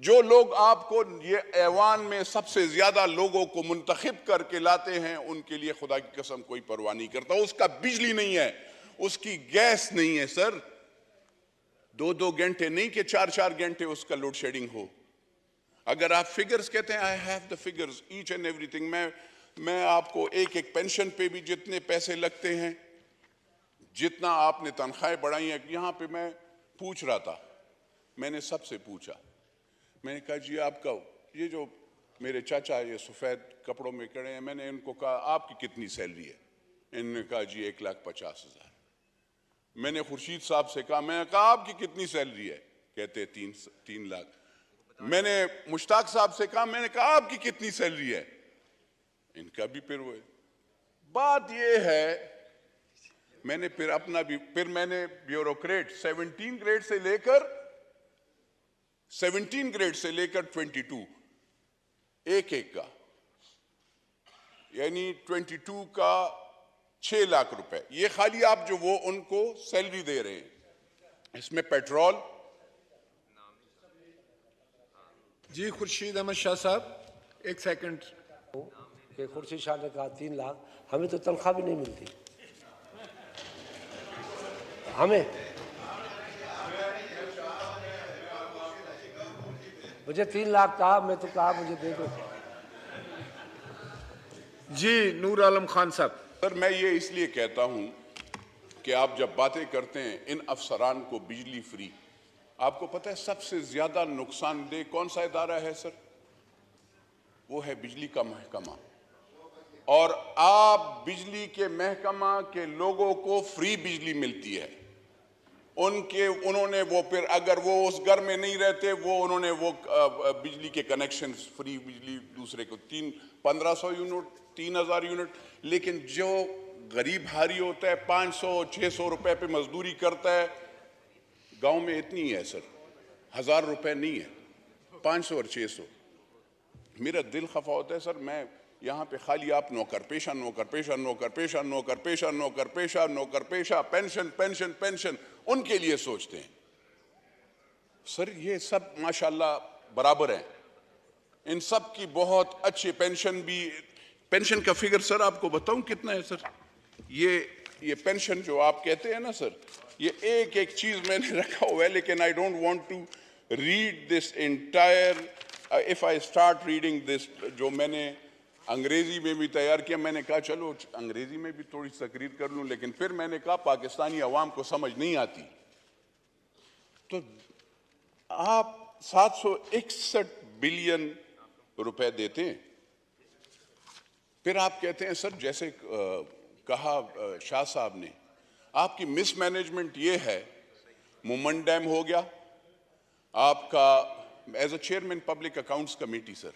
जो लोग आपको ये ऐवान में सबसे ज्यादा लोगों को मुंतखब करके लाते हैं, उनके लिए खुदा की कसम कोई परवाह नहीं करता। उसका बिजली नहीं है, उसकी गैस नहीं है सर, 2-2 घंटे नहीं कि 4-4 घंटे उसका लोड शेडिंग हो। अगर आप फिगर्स कहते हैं, I have the figures each and everything, मैं आपको एक एक पेंशन पे भी जितने पैसे लगते हैं, जितना आपने तनख्वाहें बढ़ाई हैं। यहां पे मैं पूछ रहा था, मैंने सबसे पूछा, मैंने कहा जी आपका ये जो मेरे चाचा ये सफ़ेद कपड़ों में खड़े हैं, मैंने इनको कहा आपकी कितनी सैलरी है? इन्होंने कहा जी 1,50,000। मैंने खुर्शीद साहब से कहा, मैंने कहा आपकी कितनी सैलरी है? कहते 3 लाख। मैंने मुश्ताक साहब से कहा, मैंने कहा आपकी कितनी सैलरी है? इनका भी फिर वो बात ये है। मैंने फिर अपना भी, फिर मैंने ब्यूरोक्रेट 17 ग्रेड से लेकर 22 एक का, यानी 22 का 6 लाख रुपए, ये खाली आप जो वो उनको सैलरी दे रहे हैं। इसमें पेट्रोल। जी खुर्शीद अहमद शाह साहब, एक सेकंड। खुर्शीद शाह ने कहा 3 लाख, हमें तो तनख्वाह भी नहीं मिलती। हमें मुझे 3 लाख कहा, मैं तो कहा मुझे दे दो। जी नूर आलम खान साहब। सर मैं ये इसलिए कहता हूं कि आप जब बातें करते हैं इन अफसरान को बिजली फ्री, आपको पता है सबसे ज्यादा नुकसानदेह कौन सा इदारा है सर? वो है बिजली का महकमा। और आप बिजली के महकमा के लोगों को फ्री बिजली मिलती है। उन्होंने वो फिर अगर वो उस घर में नहीं रहते, वो उन्होंने वो बिजली के कनेक्शन फ्री बिजली दूसरे को 1500 यूनिट, 3000 यूनिट। लेकिन जो गरीब हारी होता है 500-600 रुपए पे मजदूरी करता है, गांव में इतनी है सर, 1000 रुपए नहीं है, 500 और 600। मेरा दिल खफा होता है सर, मैं यहाँ पे खाली आप नौकर पेशा, पेंशन उनके लिए सोचते हैं। सर ये सब माशाल्लाह बराबर हैं, इन सब की बहुत अच्छी पेंशन भी। पेंशन का फिगर सर आपको बताऊं कितना है सर? ये पेंशन जो आप कहते हैं ना सर, ये एक एक चीज मैंने रखा हुआ है, लेकिन I don't want to read this entire. If I start reading this, जो मैंने अंग्रेजी में भी तैयार किया, मैंने कहा चलो अंग्रेजी में भी थोड़ी तकरीर कर लूं, लेकिन फिर मैंने कहा पाकिस्तानी अवाम को समझ नहीं आती। तो आप 761 बिलियन रुपए देते हैं, फिर आप कहते हैं सर, जैसे कहा शाह साहब ने, आपकी मिसमैनेजमेंट ये है, मुमन डैम हो गया आपका। As a chairman public accounts committee sir,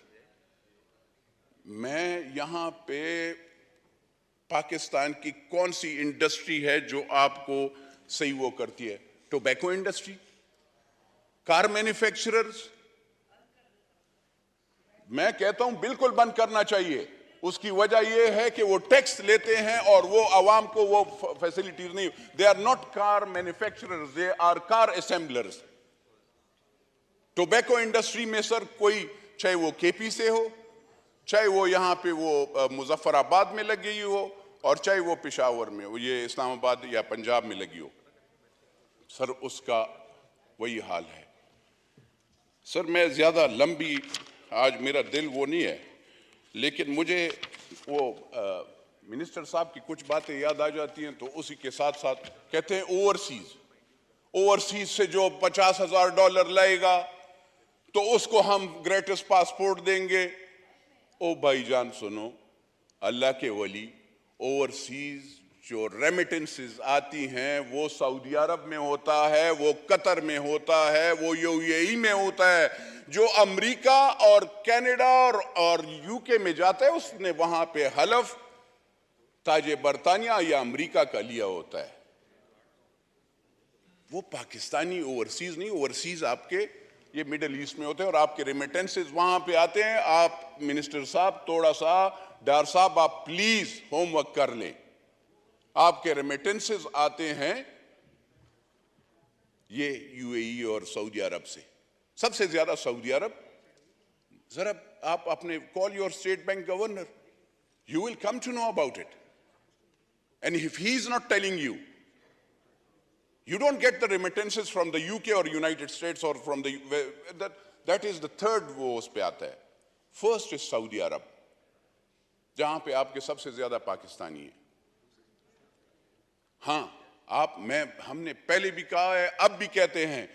मैं यहां पे पाकिस्तान की कौन सी इंडस्ट्री है जो आपको सही वो करती है? Tobacco industry, car manufacturers. मैं कहता हूं बिल्कुल बंद करना चाहिए। उसकी वजह यह है कि वो टैक्स लेते हैं और वो आवाम को वो फैसिलिटीज नहीं। They are not car manufacturers, they are car assemblers. Tobacco industry में सर कोई, चाहे वो केपी से हो, चाहे वो यहाँ पे वो मुजफ्फराबाद में लगी हो, और चाहे वो पेशावर में हो, ये इस्लामाबाद या पंजाब में लगी हो, सर उसका वही हाल है। सर मैं ज्यादा लंबी, आज मेरा दिल वो नहीं है, लेकिन मुझे वो मिनिस्टर साहब की कुछ बातें याद आ जाती हैं, तो उसी के साथ साथ कहते हैं ओवरसीज से जो $50,000 लाएगा तो उसको हम ग्रेटेस्ट पासपोर्ट देंगे। ओ भाईजान सुनो, अल्लाह के वली, ओवरसीज जो रेमिटेंसेस आती हैं वो सऊदी अरब में होता है, वो कतर में होता है, वो यूएई में होता है। जो अमेरिका और कनाडा और यूके में जाता है, उसने वहां पे हलफ ताजे बरतानिया या अमेरिका का लिया होता है। वो पाकिस्तानी ओवरसीज नहीं, ओवरसीज आपके ये मिडिल ईस्ट में होते हैं और आपके रेमिटेंसेस वहां पे आते हैं। आप मिनिस्टर साहब, थोड़ा सा डार साहब, आप प्लीज होमवर्क कर लें। आपके रेमिटेंसेस आते हैं ये यूएई और सऊदी अरब से, सबसे ज्यादा सऊदी अरब। जरा आप अपने call your state bank governor, you will come to know about it. And if he is not telling you, you don't get the remittances from the UK or United States or from the, that is the third वो उस पे आता है। First is Saudi Arab, जहां पे आपके सबसे ज्यादा पाकिस्तानी हैं। हाँ, हमने पहले भी कहा है, अब भी कहते हैं,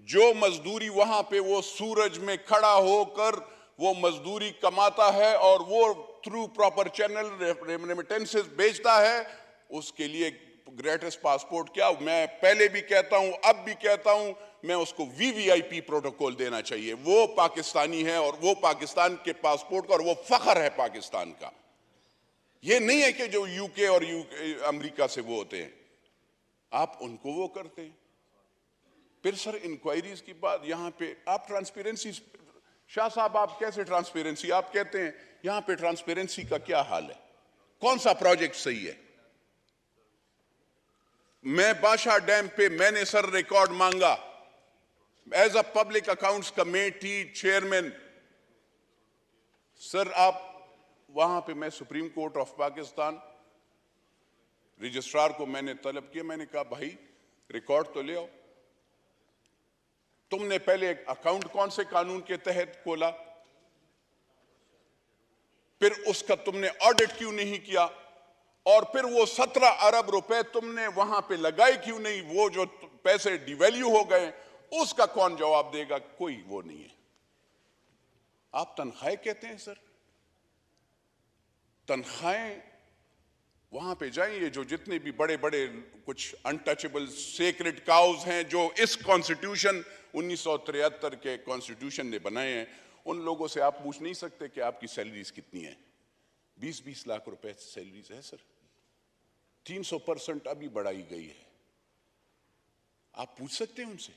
जो मजदूरी वहां पे वो सूरज में खड़ा होकर वो मजदूरी कमाता है और वो थ्रू प्रॉपर चैनल रेमिटेंसेस बेचता है, उसके लिए ग्रेटेस्ट पासपोर्ट क्या, मैं पहले भी कहता हूं, अब भी कहता हूं, मैं उसको वीवीआईपी प्रोटोकॉल देना चाहिए। वो पाकिस्तानी है और वो पाकिस्तान के पासपोर्ट का, और वो फख्र है पाकिस्तान का। ये नहीं है कि जो यूके और अमेरिका से वो होते हैं, आप उनको वो करते हैं। फिर सर इंक्वायरीज की बात, यहां पे आप ट्रांसपेरेंसी, शाह साहब आप कैसे ट्रांसपेरेंसी, आप कहते हैं यहां पे ट्रांसपेरेंसी का क्या हाल है, कौन सा प्रोजेक्ट सही है? मैं बादशाह डैम पे मैंने सर रिकॉर्ड मांगा as a public accounts committee chairman. Sir आप वहां पे, मैं supreme court of Pakistan registrar को मैंने तलब किया, मैंने कहा भाई रिकॉर्ड तो ले आओ, तुमने पहले अकाउंट कौन से कानून के तहत खोला, फिर उसका तुमने ऑडिट क्यों नहीं किया, और फिर वो 17 अरब रुपए तुमने वहां पे लगाए क्यों नहीं, वो जो पैसे डिवैल्यू हो गए उसका कौन जवाब देगा? कोई वो नहीं है। आप तनख्वाहें कहते हैं सर, तनख्वाहें वहां पे जाइए, जो जितने भी बड़े बड़े कुछ अनटचेबल सेक्रेड काउज हैं जो इस कॉन्स्टिट्यूशन 1973 के कॉन्स्टिट्यूशन ने बनाए हैं, उन लोगों से आप पूछ नहीं सकते कि आपकी सैलरीज कितनी है। 20-20 लाख रुपए सैलरीज है सर, 300% अभी बढ़ाई गई है। आप पूछ सकते हैं उनसे।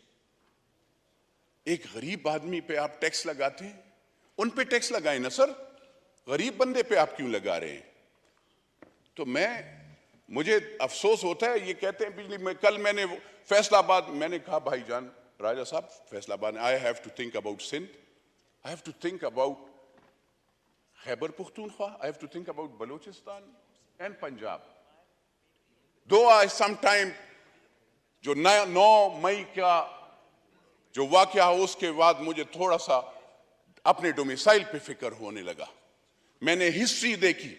एक गरीब आदमी पे आप टैक्स लगाते हैं, उन पे टैक्स लगाए ना सर, गरीब बंदे पे आप क्यों लगा रहे हैं? तो मुझे अफसोस होता है, ये कहते हैं बिजली में, कल मैंने फैसलाबाद, मैंने कहा भाईजान राजा साहब Faisalabad, I have to think about Sindh, I have to think about Khyber Pakhtunkhwa, I have to think about Balochistan and Punjab. Though I sometime जो 9 मई का जो वाकया हो, उसके बाद मुझे थोड़ा सा अपने डोमिसाइल पे फिक्र होने लगा। मैंने हिस्ट्री देखी,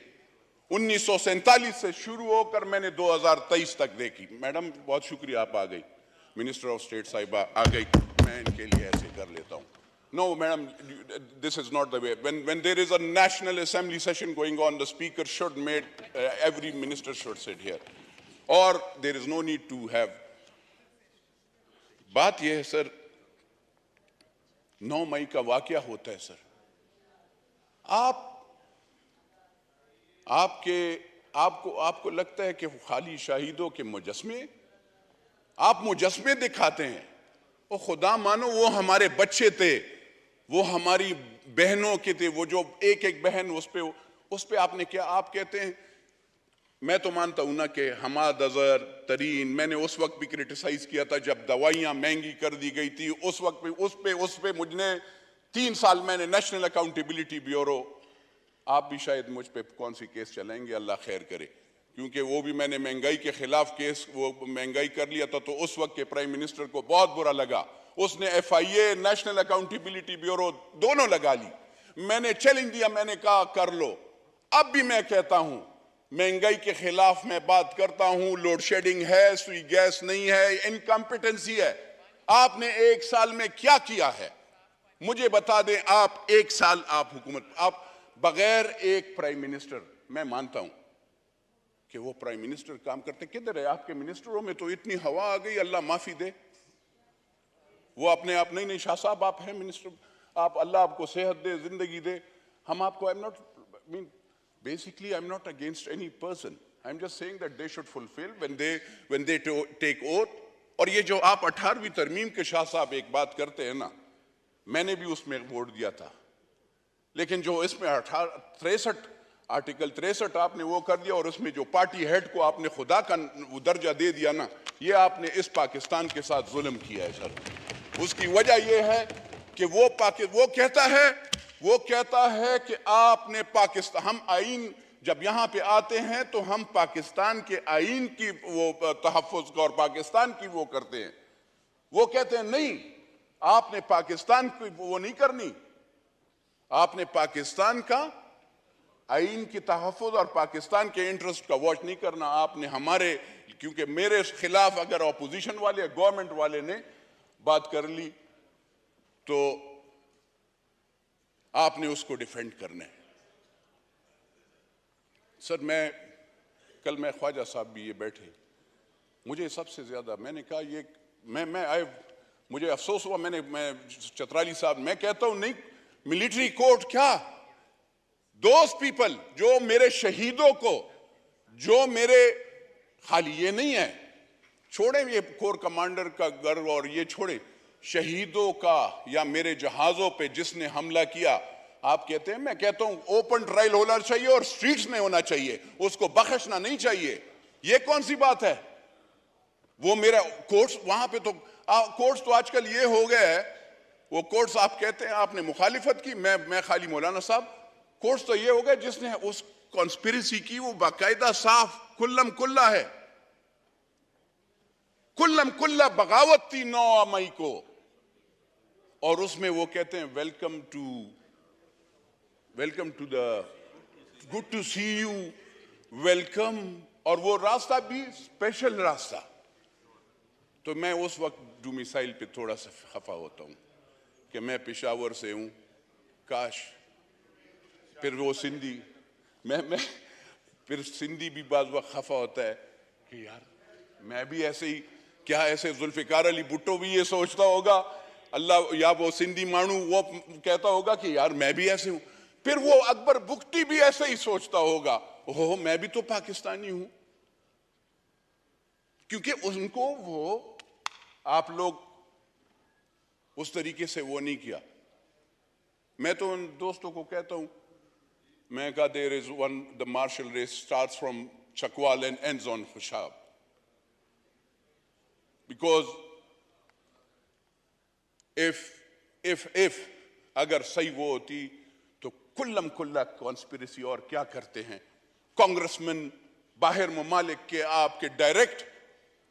1947 से शुरू होकर मैंने 2023 तक देखी। मैडम बहुत शुक्रिया, आप आ गई, मिनिस्टर ऑफ स्टेट साहिबा आ गई, मैं इनके लिए ऐसे कर लेता हूं। No madam, this is not the way. when there is a national assembly session going on, the speaker should make every minister should sit here, or there is no need to have। बात यह है sir, 9 मई का वाकया होता है sir, आपको लगता है कि खाली शहीदों के मुजस्मे, आप मुजस्मे दिखाते हैं। वो खुदा मानो वो हमारे बच्चे थे, वो हमारी बहनों के थे, वो जो एक बहन उस पे आपने क्या, आप कहते हैं, मैं तो मानता हूं ना कि हमाद अजहर तरीन, मैंने उस वक्त भी क्रिटिसाइज किया था जब दवाइयां महंगी कर दी गई थी, उस वक्त पे उस पे मुझने 3 साल मैंने नेशनल अकाउंटेबिलिटी ब्यूरो, आप भी शायद मुझ पे कौन सी केस चलाएंगे, अल्लाह खैर करे, क्योंकि वो भी मैंने महंगाई के खिलाफ केस, वो महंगाई कर लिया था, तो उस वक्त के प्राइम मिनिस्टर को बहुत बुरा लगा, उसने FIA नेशनल अकाउंटेबिलिटी ब्यूरो दोनों लगा ली। मैंने चैलेंज दिया, मैंने कहा कर लो। अब भी मैं कहता हूं, महंगाई के खिलाफ मैं बात करता हूं, लोड शेडिंग है, सुई गैस नहीं है, इनकम्पिटेंसी है। आपने 1 साल में क्या किया है मुझे बता दें। आप 1 साल आप हुकूमत, आप बगैर एक प्राइम मिनिस्टर, मैं मानता हूं कि वो प्राइम मिनिस्टर काम करते, किधर है आपके मिनिस्टरों में तो इतनी हवा आ गई, अल्लाह माफी दे। वो अपने आप नहीं शाह साहब आप हैं मिनिस्टर, आप, अल्लाह आपको सेहत दे, जिंदगी दे, हम आपको, basically I'm not against any person, I'm just saying that they should fulfill when they take oath। और ये जो आप 18वीं तरमीम के शाह साहब एक बात करते हैं ना, मैंने भी उसमें वोट दिया था, लेकिन जो इसमें 63 आर्टिकल 63 आपने वो कर दिया और उसमें जो पार्टी हेड को आपने खुदा का दर्जा दे दिया ना, ये आपने इस पाकिस्तान के साथ जुल्म किया है सर। उसकी वजह ये है कि वो कहता है कि आपने पाकिस्तान, हम आईन जब यहाँ पे आते हैं तो हम पाकिस्तान के आईन की वो तहफ़्फ़ुज़ और पाकिस्तान की वो करते हैं। वो कहते हैं नहीं, आपने पाकिस्तान की वो नहीं करनी, आपने पाकिस्तान का आईन की तहफ़्फ़ुज़ और पाकिस्तान के इंटरेस्ट का वॉच नहीं करना। आपने हमारे, क्योंकि मेरे खिलाफ अगर ऑपोजिशन वाले गवर्नमेंट वाले ने बात कर ली तो आपने उसको डिफेंड करना है। सर कल मैं ख्वाजा साहब भी ये बैठे, मुझे सबसे ज्यादा मैंने कहा ये मुझे अफसोस हुआ, मैं चतराली साहब, मैं कहता हूं नहीं, मिलिट्री कोर्ट क्या, दोज पीपल जो मेरे शहीदों को, जो मेरे, खाली ये नहीं है, छोड़े ये कोर कमांडर का गर्व और ये छोड़े, शहीदों का या मेरे जहाजों पे जिसने हमला किया, आप कहते हैं, मैं कहता हूं ओपन ट्रायल होना चाहिए और स्ट्रीट्स में होना चाहिए, उसको बख्शना नहीं चाहिए। ये कौन सी बात है? वो मेरा कोर्ट्स, वहां पे तो कोर्ट्स तो आजकल ये हो गया है, वो कोर्ट्स आप कहते हैं आपने मुखालिफत की, मैं खाली मौलाना साहब, कोर्ट्स तो ये हो गए जिसने उस कॉन्स्पिरेसी की वो बाकायदा साफ कुल्लम कुल्ला है, कुल्लम कुल्ला बगावत थी 9 मई को, और उसमें वो कहते हैं welcome to the good to see you, welcome, और वो रास्ता भी स्पेशल रास्ता। तो मैं उस वक्त डोमिसाइल पे थोड़ा सा खफा होता हूं कि मैं पेशावर से हूं, काश फिर वो सिंधी, मैं फिर सिंधी भी बाज वक्त खफा होता है कि यार मैं भी ऐसे ही, क्या ऐसे जुल्फिकार अली भुट्टो भी ये सोचता होगा, अल्लाह, या वो सिंधी मानू वो कहता होगा कि यार मैं भी ऐसे हूं, फिर वो अकबर बुख्ती भी ऐसे ही सोचता होगा, ओहो मैं भी तो पाकिस्तानी हूं, क्योंकि उनको वो आप लोग उस तरीके से वो नहीं किया। मैं तो उन दोस्तों को कहता हूं, मैं कहा there is one, the martial race starts from Chakwal and ends on Khushab, because if अगर सही वो होती तो कुल्लम कुल्ला कॉन्स्पिरेसी, और क्या करते हैं कांग्रेसमैन बाहर ममालिक के आपके डायरेक्ट,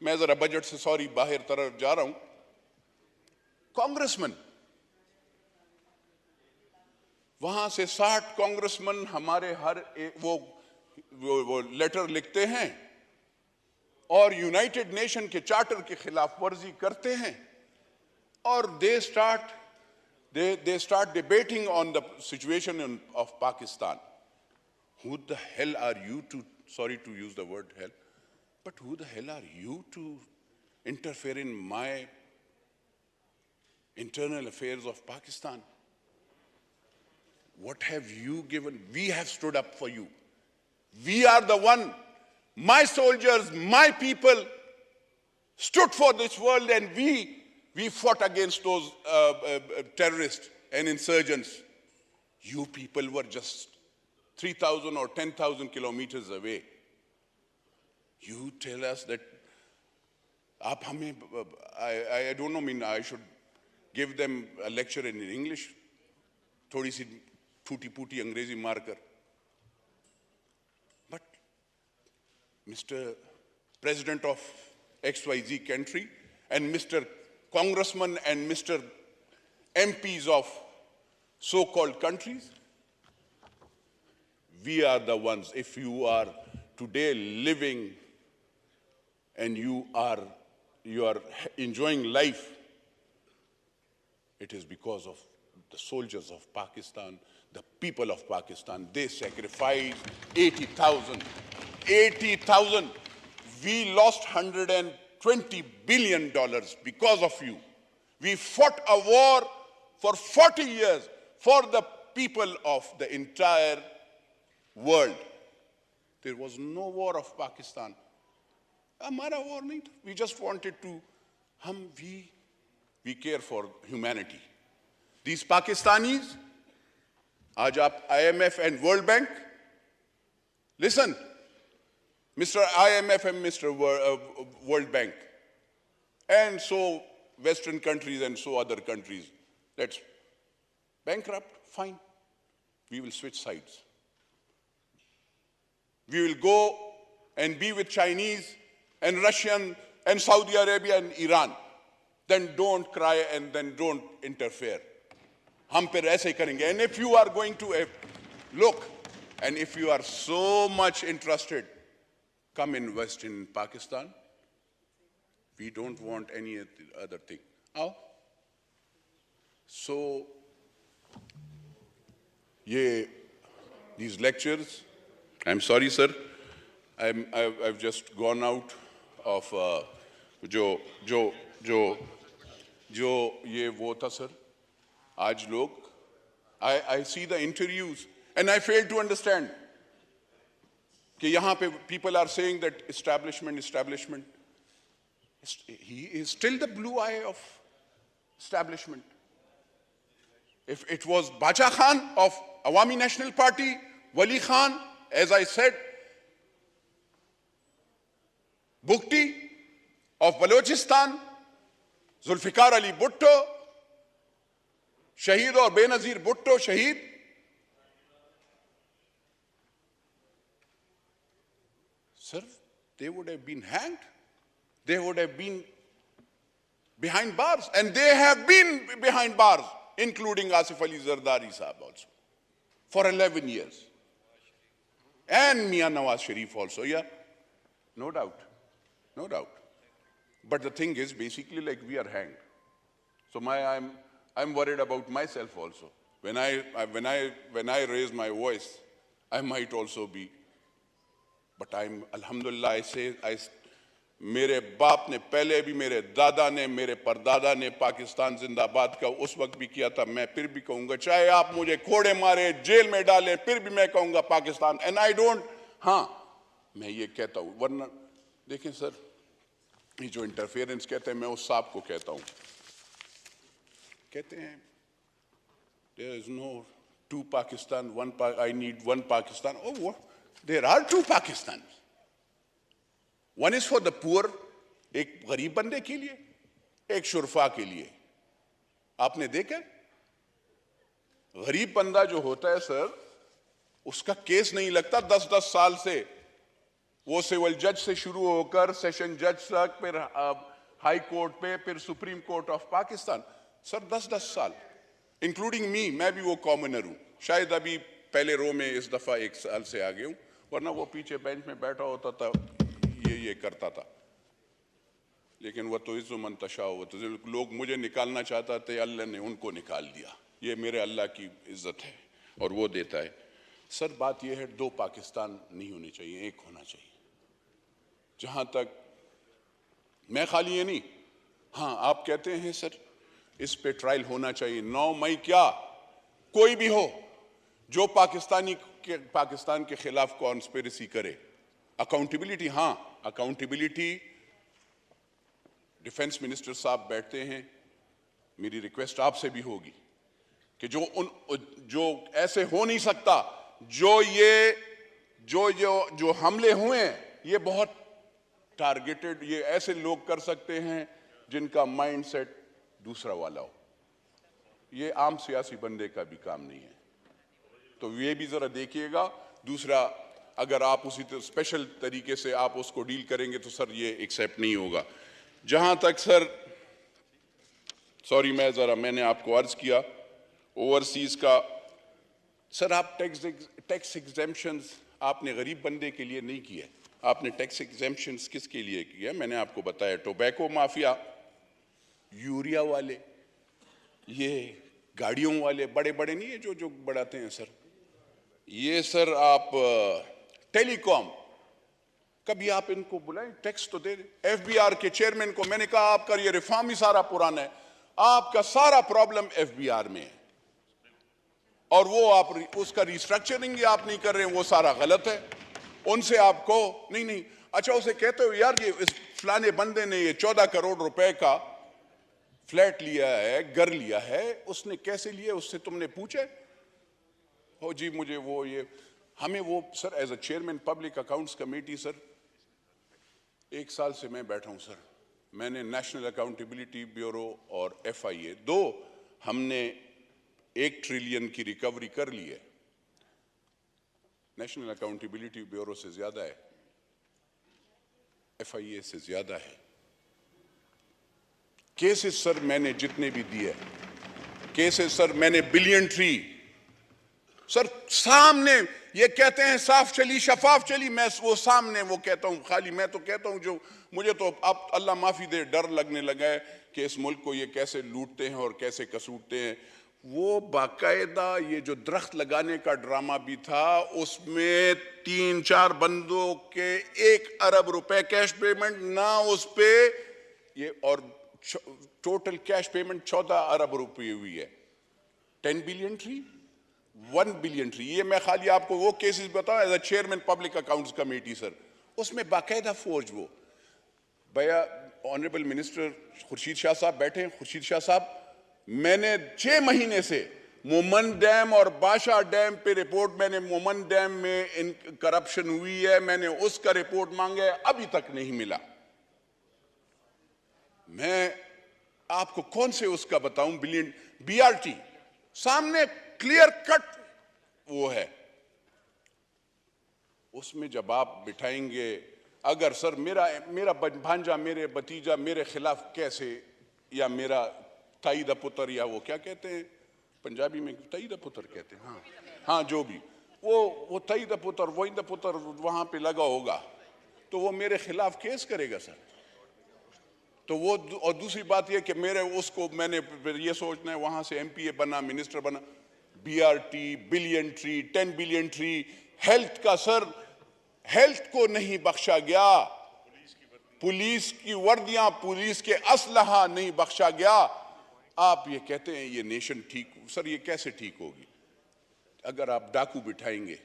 मैं जरा बजट से सॉरी बाहर तरफ जा रहा हूं, कांग्रेसमैन वहां से 60 कांग्रेसमैन हमारे हर वो लेटर लिखते हैं और यूनाइटेड नेशन के चार्टर की खिलाफ वर्जी करते हैं, और they start debating on the situation of Pakistan. Who the hell are you to, sorry to use the word hell, but who the hell are you to interfere in my internal affairs of Pakistan? What have you given? We have stood up for you. We are the one, my soldiers, my people stood for this world, and we fought against those terrorists and insurgents. You people were just 3,000 or 10,000 kilometers away. You tell us that I don't know, I mean, I should give them a lecture in English, थोड़ी सी टूटी फूटी अंग्रेजी मारकर. But Mr. President of XYZ country and Mr. Congressman and Mr. MPs of so-called countries, we are the ones. If you are today living and you are enjoying life, it is because of the soldiers of Pakistan, the people of Pakistan. They sacrificed 80,000. 80,000. We lost $120 billion because of you. We fought a war for 40 years for the people of the entire world. There was no war of Pakistan. Hamara war nahi tha. We just wanted to, we care for humanity. These Pakistanis, आज आप IMF and World Bank, listen, Mr. IMF and Mr. World Bank, and so Western countries and so other countries, let's bankrupt, fine. We will switch sides. We will go and be with Chinese and Russian and Saudi Arabia and Iran. Then don't cry and then don't interfere. हम फिर ऐसे करेंगे. And if you are going to look, and if you are so much interested, come invest in Pakistan. We don't want any other thing. How? So, these lectures, I'm sorry, sir. I've just gone out of जो ये वो था, sir. आज लोग, I see the interviews and I fail to understand कि यहाँ पे people are saying that establishment. He is still the blue eye of establishment. If it was Bacha Khan of Awami National Party, Wali Khan, as I said, Bukti of Balochistan, Zulfikar Ali Bhutto, Shaheed or Benazir Bhutto, Shaheed, sir, they would have been hanged. They would have been behind bars, and they have been behind bars, including Asif Ali Zardari Sahab also, for 11 years. And Mian Nawaz Sharif also, yeah, no doubt. But the thing is, basically, like we are hanged. So I'm worried about myself also. When I raise my voice, I might also be. But Alhamdulillah, I say, मेरे बाप ने पहले भी, मेरे दादा ने, मेरे परदादा ने पाकिस्तान जिंदाबाद का उस वक्त भी किया था. मैं फिर भी कहूँगा, चाहे आप मुझे कोड़े मारे, जेल में डालें, फिर भी मैं कहूँगा पाकिस्तान. And I don't, हाँ, मैं ये कहता हूँ. वरना देखें सर, ये जो इंटरफेरेंस कहते हैं, मैं उस साहब को कहता हूँ, कहते हैं there is no two Pakistan, I need one Pakistan. Oh, what? There are two Pakistans. One is for the poor, एक गरीब बंदे के लिए, एक शुरफा के लिए. आपने देखा गरीब बंदा जो होता है सर, उसका केस नहीं लगता 10-10 साल से. वो सिविल जज से शुरू होकर सेशन जज तक, फिर हाई कोर्ट पे, फिर supreme court of Pakistan. Sir 10-10 साल, इंक्लूडिंग मी, मैं भी वो कॉमनर हूं. शायद अभी पहले रो में इस दफा 1 साल से आ गया हूं, वरना वो पीछे बेंच में बैठा होता था, ये करता था. लेकिन वो तो इज़्ज़ो मन तशाओ, वो तो लोग मुझे निकालना चाहता थे, अल्लाह ने उनको निकाल दिया. ये मेरे अल्लाह की इज्जत है और वो देता है. सर बात ये है, 2 पाकिस्तान नहीं होनी चाहिए, एक होना चाहिए. जहां तक मैं खाली ये नहीं, हाँ आप कहते हैं सर इस पे ट्रायल होना चाहिए. 9 मई क्या, कोई भी हो जो पाकिस्तान के खिलाफ कॉन्स्पिरेसी करे, अकाउंटेबिलिटी, हाँ अकाउंटेबिलिटी. डिफेंस मिनिस्टर साहब बैठते हैं, मेरी रिक्वेस्ट आपसे भी होगी कि जो ऐसे हो नहीं सकता, जो हमले हुए हैं ये बहुत टारगेटेड, ये ऐसे लोग कर सकते हैं जिनका माइंडसेट दूसरा वाला हो. ये आम सियासी बंदे का भी काम नहीं है. तो ये भी जरा देखिएगा. दूसरा, अगर आप उसी स्पेशल तरीके से आप उसको डील करेंगे तो सर ये एक्सेप्ट नहीं होगा. जहां तक सर, सॉरी मैंने आपको अर्ज किया ओवरसीज का, सर आप टैक्स एग्जेम्पशंस आपने गरीब बंदे के लिए नहीं किए, आपने टैक्स एग्जेम्पशंस किसके लिए किया? मैंने आपको बताया, टोबैको माफिया, यूरिया वाले, ये गाड़ियों वाले, बड़े बड़े नहीं है जो बढ़ाते हैं सर, ये सर आप टेलीकॉम, कभी आप इनको बुलाएं, टैक्स तो दे दें. एफबीआर के चेयरमैन को मैंने कहा आपका ये रिफॉर्म ही सारा पुराना है, आपका सारा प्रॉब्लम एफबीआर में है और वो आप उसका रिस्ट्रक्चरिंग आप नहीं कर रहे हैं, वो सारा गलत है. उनसे आपको नहीं, अच्छा उसे कहते हो यार ये इस फलाने बंदे ने ये 14 करोड़ रुपए का फ्लैट लिया है, घर लिया है, उसने कैसे लिया, उससे तुमने पूछा? हो जी मुझे वो ये हमें वो sir as a chairman public accounts committee sir 1 साल से मैं बैठा हूं सर, मैंने नेशनल अकाउंटेबिलिटी ब्यूरो और FIA दो हमने 1 ट्रिलियन की रिकवरी कर ली है। नेशनल अकाउंटेबिलिटी ब्यूरो से ज्यादा है, FIA से ज्यादा है। केसेस सर मैंने जितने भी दिए केसेस सर मैंने बिलियन ट्री सर सामने, ये कहते हैं साफ चली शफाफ चली, मैं वो सामने वो कहता हूं खाली, मैं तो कहता हूं जो मुझे तो अब अल्लाह माफी दे डर लगने लगा है कि इस मुल्क को ये कैसे लूटते हैं और कैसे कसूटते हैं। वो बाकायदा ये जो दरख्त लगाने का ड्रामा भी था उसमें 3-4 बंदों के 1 अरब रुपए कैश पेमेंट ना उस पे ये, और टोटल कैश पेमेंट 14 अरब रुपए हुई है। 10 बिलियन ट्री 1 बिलियन ट्री, ये मैं खाली आपको वो केसेस बताऊं as a chairman public accounts committee sir, उसमें बाकायदा फौज वो भैया ऑनरेबल मिनिस्टर खुर्शीद शाह साहब बैठे हैं। खुर्शीद शाह साहब, मैंने 6 महीने से मोमन डैम और बादशाह डैम पे रिपोर्ट, मैंने मोमन डैम में करप्शन हुई है, मैंने उसका रिपोर्ट मांगा है, अभी तक नहीं मिला। मैं आपको कौन से उसका बताऊं, बिलियन BRT सामने क्लियर कट वो है, उसमें जब आप बिठाएंगे, अगर सर मेरा भांजा मेरे भतीजा मेरे खिलाफ कैसे, या मेरा ताई दा पुत्र, या वो क्या कहते हैं पंजाबी में ताई दा पुत्र कहते हैं, हाँ जो भी वो ताई दा पुत्र वही दा पुत्र वहां पे लगा होगा तो वो मेरे खिलाफ केस करेगा सर। तो वो, और दूसरी बात ये कि मेरे उसको मैंने फिर ये सोचना है वहां से MPA बना, मिनिस्टर बना, BRT billion tree 10 billion tree, health का सर हेल्थ को नहीं बख्शा गया, पुलिस की वर्दियां पुलिस के असलहा नहीं बख्शा गया। आप ये कहते हैं ये नेशन ठीक, सर ये कैसे ठीक होगी? अगर आप डाकू बिठाएंगे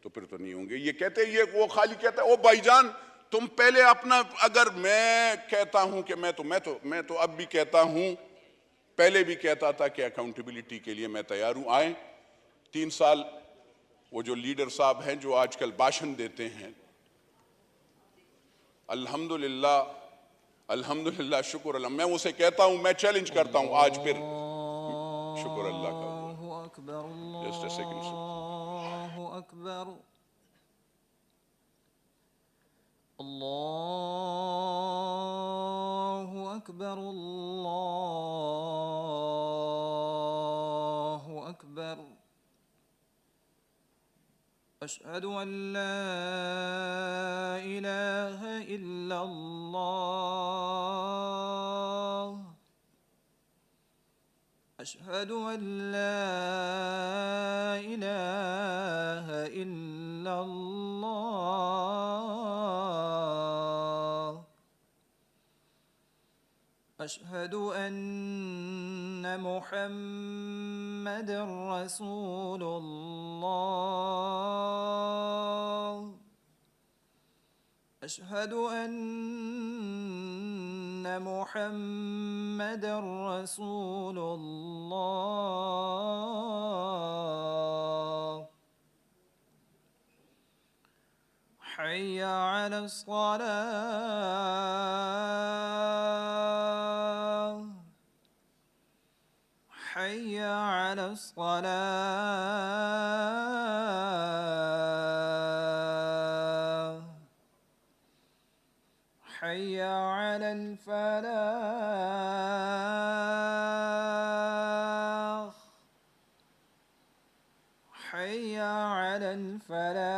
तो फिर तो नहीं होंगे। ये कहते हैं, ये वो खाली कहता है ओ भाईजान तुम पहले अपना, अगर मैं कहता हूं कि मैं तो अब भी कहता हूं, पहले भी कहता था कि अकाउंटेबिलिटी के लिए मैं तैयार हूं, आए 3 साल वो जो लीडर साहब हैं जो आजकल भाषण देते हैं, अल्हम्दुलिल्लाह शुक्र अल्लाह, मैं उसे कहता हूं, मैं चैलेंज करता हूं आज फिर, शुक्र अल्लाह का। Just a second. अल्लाहु अकबर, अल्लाहु अकबर, अल्लाहु अकबर। अशहदु अन ला इलाहा इल्लल्लाह, अशहदु अन ला इलाहा इल्लल्लाह, अशहदु अन्न मुहम्मदर रसूलुल्लाह, अशहदु अन्न मुहम्मदर रसूलुल्लाह, हय्य अलस सलाह, हय्य अलस सलाह, हय्य अलल फलाह, हय्य अलल फलाह।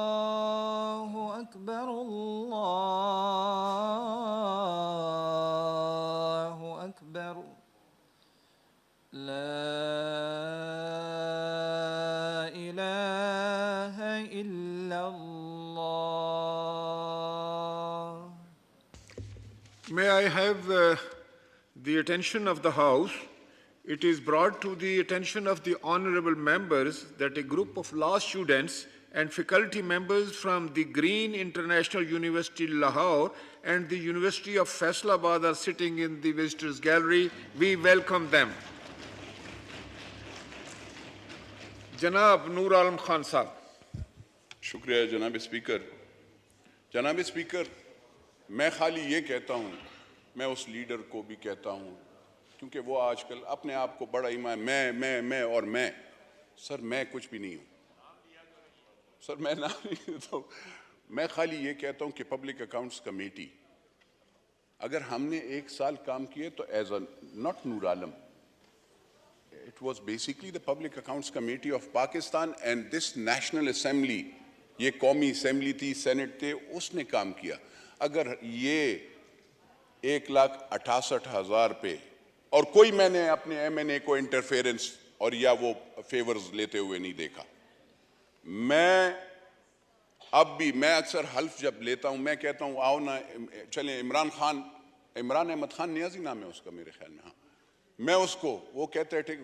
अल्लाहु अकबर, अल्लाहु अकबर, ला इलाहा इल्लल्लाह। May I have the attention of the House It is brought to the attention of the honorable members that a group of law students and faculty members from the Green International University, Lahore, and the University of Faisalabad are sitting in the visitors gallery. We welcome them. Janab Noor Alam Khan Sahab. शुक्रिया जनाब speaker. जनाब speaker, मैं खाली ये कहता हूँ, मैं उस लीडर को भी कहता हूँ, क्योंकि वो आजकल अपने आप को बड़ा ईमान मैं और मैं, सर मैं कुछ भी नहीं हूँ सर, मैं ना नहीं तो मैं खाली ये कहता हूँ कि पब्लिक अकाउंट्स कमेटी, अगर हमने 1 साल काम किए तो as a not Noor Alam, it was basically the public accounts committee of Pakistan and this national assembly, ये कौमी असेंबली थी, सेनेट थे, उसने काम किया। अगर ये 1,68,000 पे और कोई मैंने अपने MNA को इंटरफेरेंस और या वो फेवर्स लेते हुए नहीं देखा। मैं अक्सर हल्फ जब लेता हूं, मैं कहता हूं आओ ना चले, इमरान अहमद खान नियाजी नाम है उसका मेरे ख्याल में, हाँ, मैं उसको, वो कहते हैं ठीक,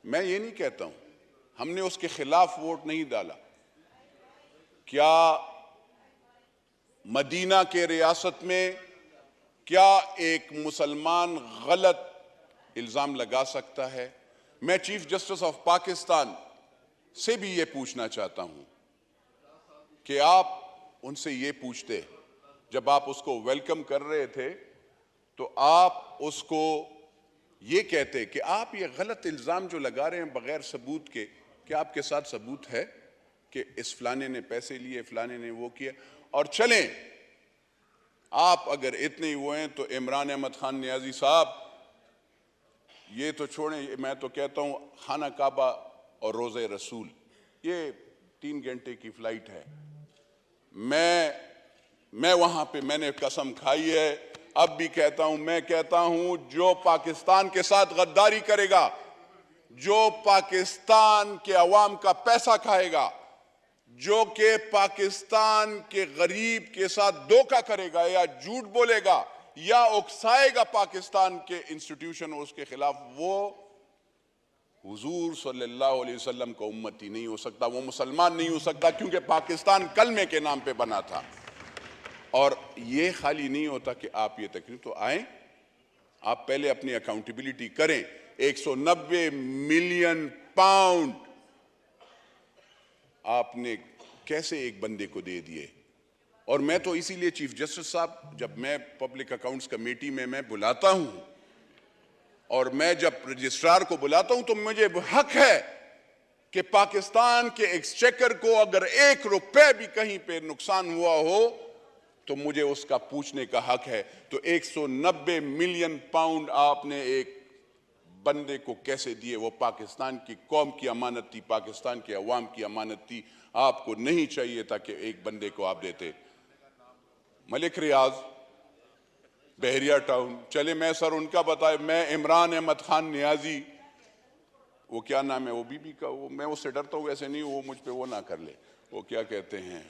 मैं ये नहीं कहता हूं, हमने उसके खिलाफ वोट नहीं डाला। क्या मदीना के रियासत में क्या एक मुसलमान गलत इल्जाम लगा सकता है? मैं चीफ जस्टिस ऑफ पाकिस्तान से भी ये पूछना चाहता हूं कि आप उनसे ये पूछते, जब आप उसको वेलकम कर रहे थे तो आप उसको ये कहते कि आप ये गलत इल्जाम जो लगा रहे हैं बगैर सबूत के, क्या आपके साथ सबूत है कि इस फलाने ने पैसे लिए, फलाने ने वो किया? और चलें, आप अगर इतने ही वो हैं तो इमरान अहमद खान नियाजी साहब, ये तो छोड़ें, मैं तो कहता हूं खाना काबा और रोज़े रसूल, ये 3 घंटे की फ्लाइट है। मैं वहां पे मैंने कसम खाई है, अब भी कहता हूं, मैं कहता हूं जो पाकिस्तान के साथ गद्दारी करेगा, जो पाकिस्तान के अवाम का पैसा खाएगा, जो कि पाकिस्तान के गरीब के साथ धोखा करेगा या झूठ बोलेगा या उकसाएगा पाकिस्तान के इंस्टीट्यूशन और उसके खिलाफ, वो हुजूर सल्लल्लाहु अलैहि वसल्लम का उम्मती नहीं हो सकता, वो मुसलमान नहीं हो सकता, क्योंकि पाकिस्तान कलमे के नाम पे बना था। और ये खाली नहीं होता कि आप ये तकरीर तो आए, आप पहले अपनी अकाउंटेबिलिटी करें। 190 मिलियन पाउंड आपने कैसे एक बंदे को दे दिए? और मैं तो इसीलिए चीफ जस्टिस साहब, जब मैं पब्लिक अकाउंट्स कमेटी में मैं बुलाता हूं और मैं जब रजिस्ट्रार को बुलाता हूं तो मुझे हक है कि पाकिस्तान के एक्सचेकर को अगर 1 रुपए भी कहीं पे नुकसान हुआ हो तो मुझे उसका पूछने का हक है। तो 190 मिलियन पाउंड आपने एक बंदे को कैसे दिए? वो पाकिस्तान की कौम की अमानत थी, पाकिस्तान के अवाम की अमानत थी, आपको नहीं चाहिए था कि एक बंदे को आप देते। मलिक रियाज, बहरिया टाउन, चले मैं सर उनका बताए, मैं इमरान अहमद खान नियाजी, वो क्या नाम है वो बीबी का, वो मैं उससे डरता हूँ, ऐसे नहीं वो मुझ पे वो ना कर ले, वो क्या कहते हैं,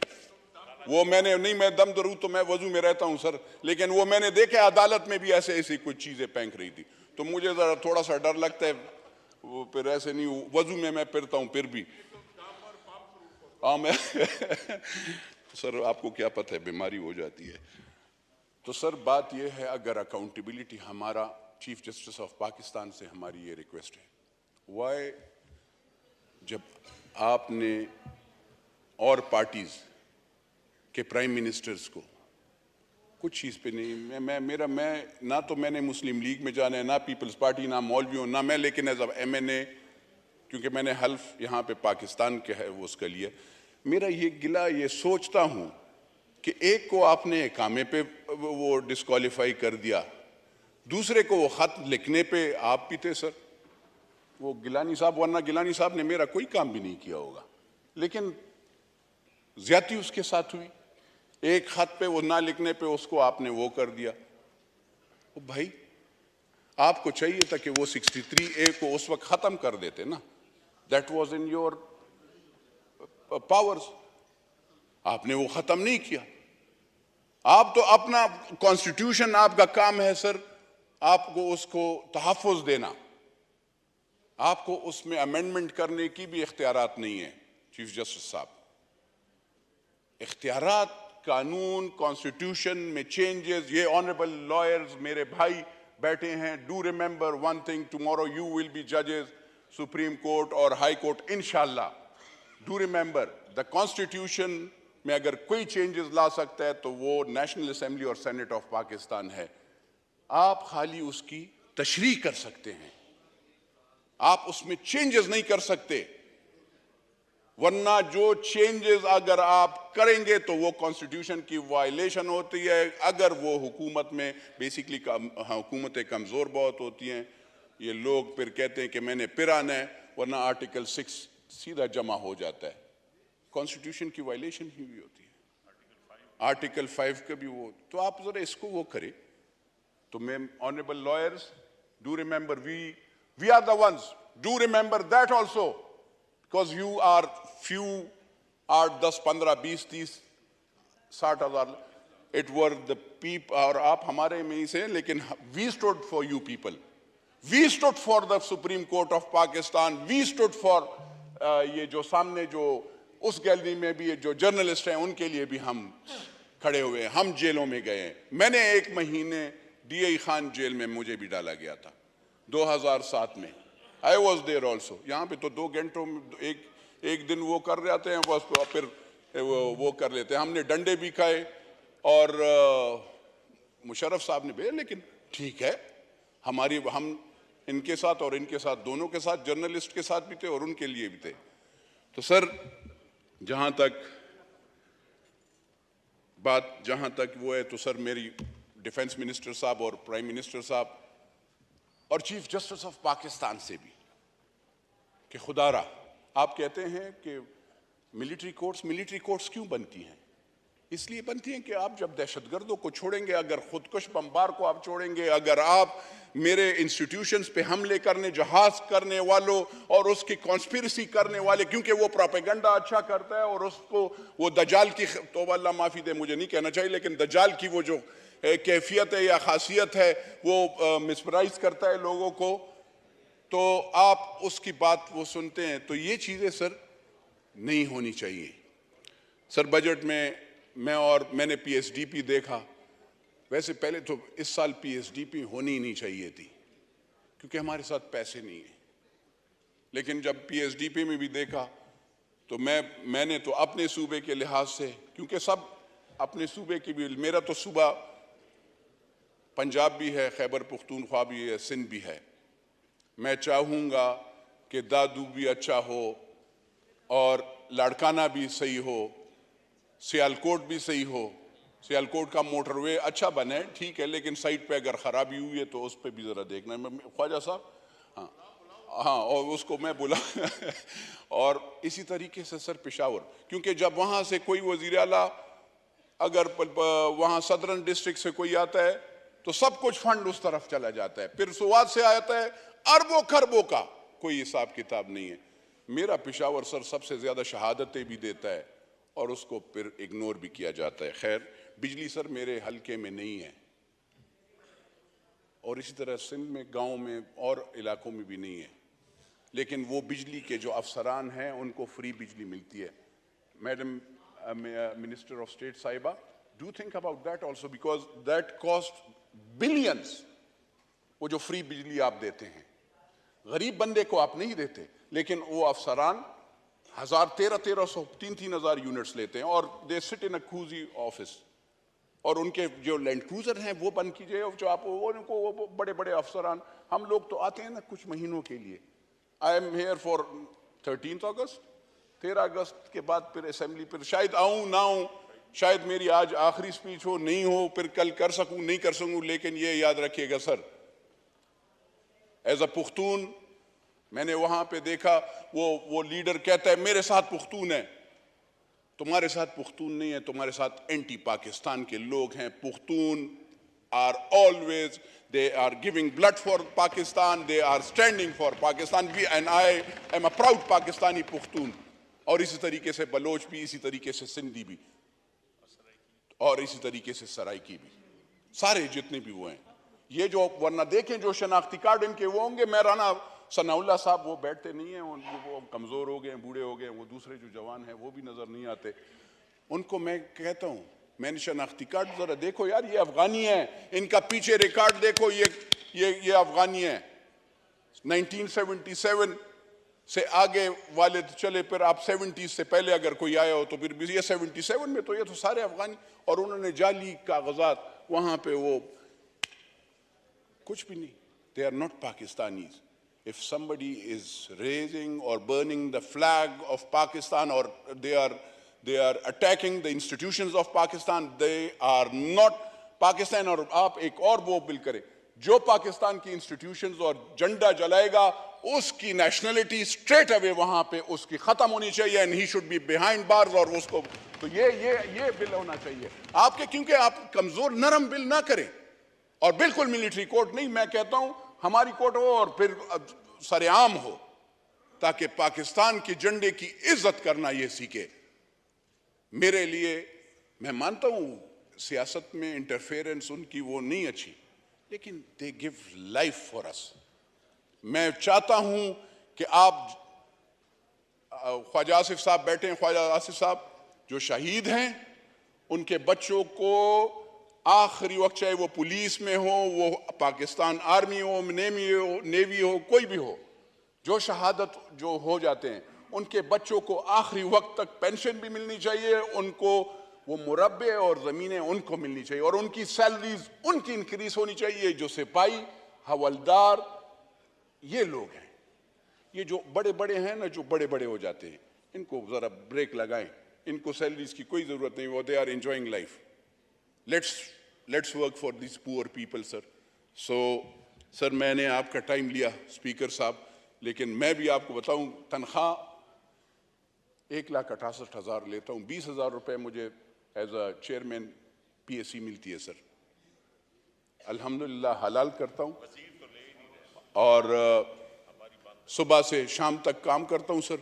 वो मैंने नहीं, मैं दम दरूं तो मैं वजू में रहता हूं सर, लेकिन वो मैंने देखे अदालत में भी ऐसे ऐसी कुछ चीजें फेंक रही थी, तो मुझे जरा थोड़ा सा डर लगता है, वो फिर ऐसे नहीं, वजू में मैं फिरता हूं फिर भी। हाँ मैं सर आपको क्या पता है, बीमारी हो जाती है। तो सर बात यह है, अगर अकाउंटेबिलिटी, हमारा चीफ जस्टिस ऑफ पाकिस्तान से हमारी ये रिक्वेस्ट है, वाई जब आपने और पार्टीज के प्राइम मिनिस्टर्स को कुछ चीज़ पे नहीं, मैं ना तो मैंने मुस्लिम लीग में जाना है, ना पीपल्स पार्टी, ना मौलवियों, ना मैं, लेकिन एज MNA, क्योंकि मैंने हल्फ यहाँ पे पाकिस्तान के है वो उसका लिए, मेरा ये गिला, ये सोचता हूँ कि एक को आपने इकामे पे वो डिस्क्वालीफाई कर दिया, दूसरे को वो ख़त लिखने पे आप भी थे सर, वो गिलानी साहब, वरना गिलानी साहब ने मेरा कोई काम भी नहीं किया होगा, लेकिन ज्यादती उसके साथ हुई, एक खत पे वो ना लिखने पे उसको आपने वो कर दिया। वो भाई आपको चाहिए था कि वो 63A को उस वक्त खत्म कर देते ना, that was in your powers, आपने वो खत्म नहीं किया। आप तो अपना कॉन्स्टिट्यूशन आपका काम है सर, आपको उसको तहफ़्फ़ुज़ देना, आपको उसमें अमेंडमेंट करने की भी इख्तियारात नहीं है चीफ जस्टिस साहब। इख्तियारात, कानून, कॉन्स्टिट्यूशन में चेंजेस, ये ऑनरेबल लॉयर्स मेरे भाई बैठे हैं, do remember one thing, tomorrow you will be जजेस सुप्रीम कोर्ट और हाई कोर्ट इंशाल्लाह। डू रिमेंबर द कॉन्स्टिट्यूशन में अगर कोई चेंजेस ला सकता है तो वो नेशनल असेंबली और सेनेट ऑफ पाकिस्तान है। आप खाली उसकी तशरीह कर सकते हैं, आप उसमें चेंजेस नहीं कर सकते, वरना जो चेंजेस अगर आप करेंगे तो वो कॉन्स्टिट्यूशन की वायलेशन होती है। अगर वो हुकूमत में बेसिकली हुकूमतें कमज़ोर बहुत होती हैं, ये लोग फिर कहते हैं कि मैंने फिर आना है, वरना आर्टिकल 6 सीधा जमा हो जाता है। कॉन्स्टिट्यूशन की वायलेशन ही हुई होती है, आर्टिकल 5 का भी वो। तो आप जरा इसको वो करें। तो मैं honourable lawyers, do remember we are the ones, do remember that also, because you are few 8, 10, 15, 20, 30, 60 हज़ार, इट वर द पीप, और आप हमारे में ही से, लेकिन we stood for you people, we stood for the supreme court of Pakistan, we stood for ये जो सामने जो उस गैलरी में भी जो जर्नलिस्ट हैं उनके लिए भी हम खड़े हुए हैं, हम जेलों में गए हैं। मैंने 1 महीने DI खान जेल में मुझे भी डाला गया था 2007 में, आई वॉज देयर ऑल्सो। यहाँ पे तो 2 घंटों में एक दिन वो कर जाते हैं बस, फिर वो कर लेते हैं। हमने डंडे भी खाए और मुशर्रफ साहब ने भेजा, लेकिन ठीक है, हम इनके साथ और इनके साथ, दोनों के साथ, जर्नलिस्ट के साथ भी थे और उनके लिए भी थे। तो सर जहाँ तक वो है, तो सर मेरी डिफेंस मिनिस्टर साहब और प्राइम मिनिस्टर साहब और चीफ जस्टिस ऑफ पाकिस्तान से भी कि खुदारा, आप कहते हैं कि मिलिट्री कोर्ट्स क्यों बनती हैं? इसलिए बनती हैं कि आप जब दहशतगर्दों को छोड़ेंगे, अगर खुदकुश बमबार को आप छोड़ेंगे, अगर आप मेरे इंस्टीट्यूशंस पे हमले करने, जहाज करने वालों और उसकी कॉन्स्पिरेसी करने वाले, क्योंकि वो प्रोपेगेंडा अच्छा करता है और उसको वो दज्जाल की, तो अल्लाह माफ़ी दे मुझे नहीं कहना चाहिए, लेकिन दज्जाल की वो जो कैफियत है या खासियत है वो मिसप्राइज करता है लोगों को, तो आप उसकी बात वो सुनते हैं। तो ये चीज़ें सर नहीं होनी चाहिए। सर बजट में मैंने PSDP देखा, वैसे पहले तो इस साल PSDP होनी ही नहीं चाहिए थी क्योंकि हमारे साथ पैसे नहीं है, लेकिन जब PSDP में भी देखा तो मैंने तो अपने सूबे के लिहाज से, क्योंकि सब अपने सूबे की भी, मेरा तो सूबा पंजाब भी है, खैबर पुख्तूनख्वा भी है, सिंध भी है। मैं चाहूँगा कि दादू भी अच्छा हो और लाड़काना भी सही हो, सियालकोट भी सही हो। सियालकोट का मोटरवे अच्छा बने, ठीक है, लेकिन साइड पे अगर ख़राबी हुई है तो उस पर भी ज़रा देखना है ख्वाजा साहब। हाँ, और उसको मैं बुला और इसी तरीके से सर पेशावर, क्योंकि जब वहाँ से कोई वज़ीर आला अगर वहाँ सदरन डिस्ट्रिक्ट से कोई आता है तो सब कुछ फंड उस तरफ चला जाता है, फिर सुवाद से आता है अरबों खरबों का, कोई हिसाब किताब नहीं है। मेरा पेशावर सर सबसे ज़्यादा शहादतें भी देता है और उसको फिर इग्नोर भी किया जाता है। खैर, बिजली सर मेरे हलके में नहीं है और इसी तरह सिंध में, गांव में और इलाकों में भी नहीं है, लेकिन वो बिजली के जो अफसरान हैं उनको फ्री बिजली मिलती है। मैडम मिनिस्टर ऑफ स्टेट साहिबा, do think about that also, because that cost billions. वो जो फ्री बिजली आप देते हैं, गरीब बंदे को आप नहीं देते, लेकिन वो अफसरान 1300 3,000 यूनिट्स लेते हैं और they sit in a cosy office, और उनके जो लैंड क्रूजर हैं वो बंद कीजिए, जो आप वो बड़े बड़े अफसरान, हम लोग तो आते हैं ना कुछ महीनों के लिए। आई एम हेयर फॉर 13 अगस्त, 13 अगस्त के बाद फिर असेंबली, फिर शायद आऊँ ना आऊँ, शायद मेरी आज आखिरी स्पीच हो, नहीं हो, फिर कल कर सकूँ नहीं कर सकूँ, लेकिन ये याद रखिएगा सर, एज अ पुख्तून मैंने वहां पे देखा वो लीडर कहता है मेरे साथ पुख्तून है, तुम्हारे साथ पुख्तून नहीं है, तुम्हारे साथ एंटी पाकिस्तान के लोग हैं। Pukhtun are always, they are giving blood for Pakistan, they are standing for Pakistan, we and I am a proud Pakistani Pukhtun. और इसी तरीके से बलोच भी, इसी तरीके से सिंधी भी, और इसी तरीके से सराइकी भी, सारे जितने भी वो हैं। ये जो वरना देखें जो शनाख्ती कार्ड इनके वो होंगे, मैं राना सनाउल्लाह साहब वो बैठते नहीं हैं, वो कमज़ोर हो गए हैं, बूढ़े हो गए हैं, वो दूसरे जो जवान हैं वो भी नज़र नहीं आते। उनको मैं कहता हूँ, मैंने शनाख्ती कार्ड ज़रा देखो यार, ये अफ़गानी है, इनका पीछे रिकॉर्ड देखो, ये अफ़गानी है। 1977 से आगे वाले तो चले, फिर आप 70s से पहले अगर कोई आया हो तो फिर भी ये 77 में तो ये तो सारे अफ़गानी, और उन्होंने जाली कागजात वहाँ पे वो कुछ भी नहीं। They are not Pakistanis. If somebody is raising or burning the flag of Pakistan, or they are attacking the institutions of Pakistan, they are not Pakistan. और आप एक और वो बिल करें, जो पाकिस्तान की इंस्टीट्यूशंस और झंडा जलाएगा उसकी नेशनलिटी स्ट्रेट अवे वहां पे उसकी खत्म होनी चाहिए, and he should be behind bars, और उसको तो ये बिल होना चाहिए आपके, क्योंकि आप कमजोर नरम बिल ना करें, और बिल्कुल मिलिट्री कोर्ट नहीं, मैं कहता हूं हमारी कोर्ट हो और फिर सरेआम हो, ताकि पाकिस्तान के झंडे की इज्जत करना ये सीखे। मेरे लिए, मैं मानता हूं सियासत में इंटरफेरेंस उनकी वो नहीं अच्छी, लेकिन they give life for us. मैं चाहता हूं कि आप, ख्वाजा आसिफ साहब बैठे हैं, ख्वाजा आसिफ साहब जो शहीद हैं, उनके बच्चों को आखिरी वक्त, चाहे वो पुलिस में हो, वो पाकिस्तान आर्मी हो, नेवी हो, कोई भी हो, जो शहादत जो हो जाते हैं, उनके बच्चों को आखिरी वक्त तक पेंशन भी मिलनी चाहिए, उनको वो मुरब्बे और ज़मीनें उनको मिलनी चाहिए, और उनकी सैलरीज उनकी इंक्रीज होनी चाहिए। जो सिपाही, हवलदार, ये लोग हैं, ये जो बड़े बड़े हैं ना, जो बड़े बड़े हो जाते हैं, इनको ज़रा ब्रेक लगाएं, इनको सैलरीज की कोई ज़रूरत नहीं, वो they are enjoying life. Let's work for this poor people sir. Sir मैंने आपका टाइम लिया स्पीकर साहब, लेकिन मैं भी आपको बताऊं, तनख्वाह 1,68,000 लेता हूं, 20,000 रुपये मुझे एज अ चेयरमैन PSC मिलती है सर। अल्हम्दुलिल्लाह हलाल करता हूं, और सुबह से शाम तक काम करता हूं सर।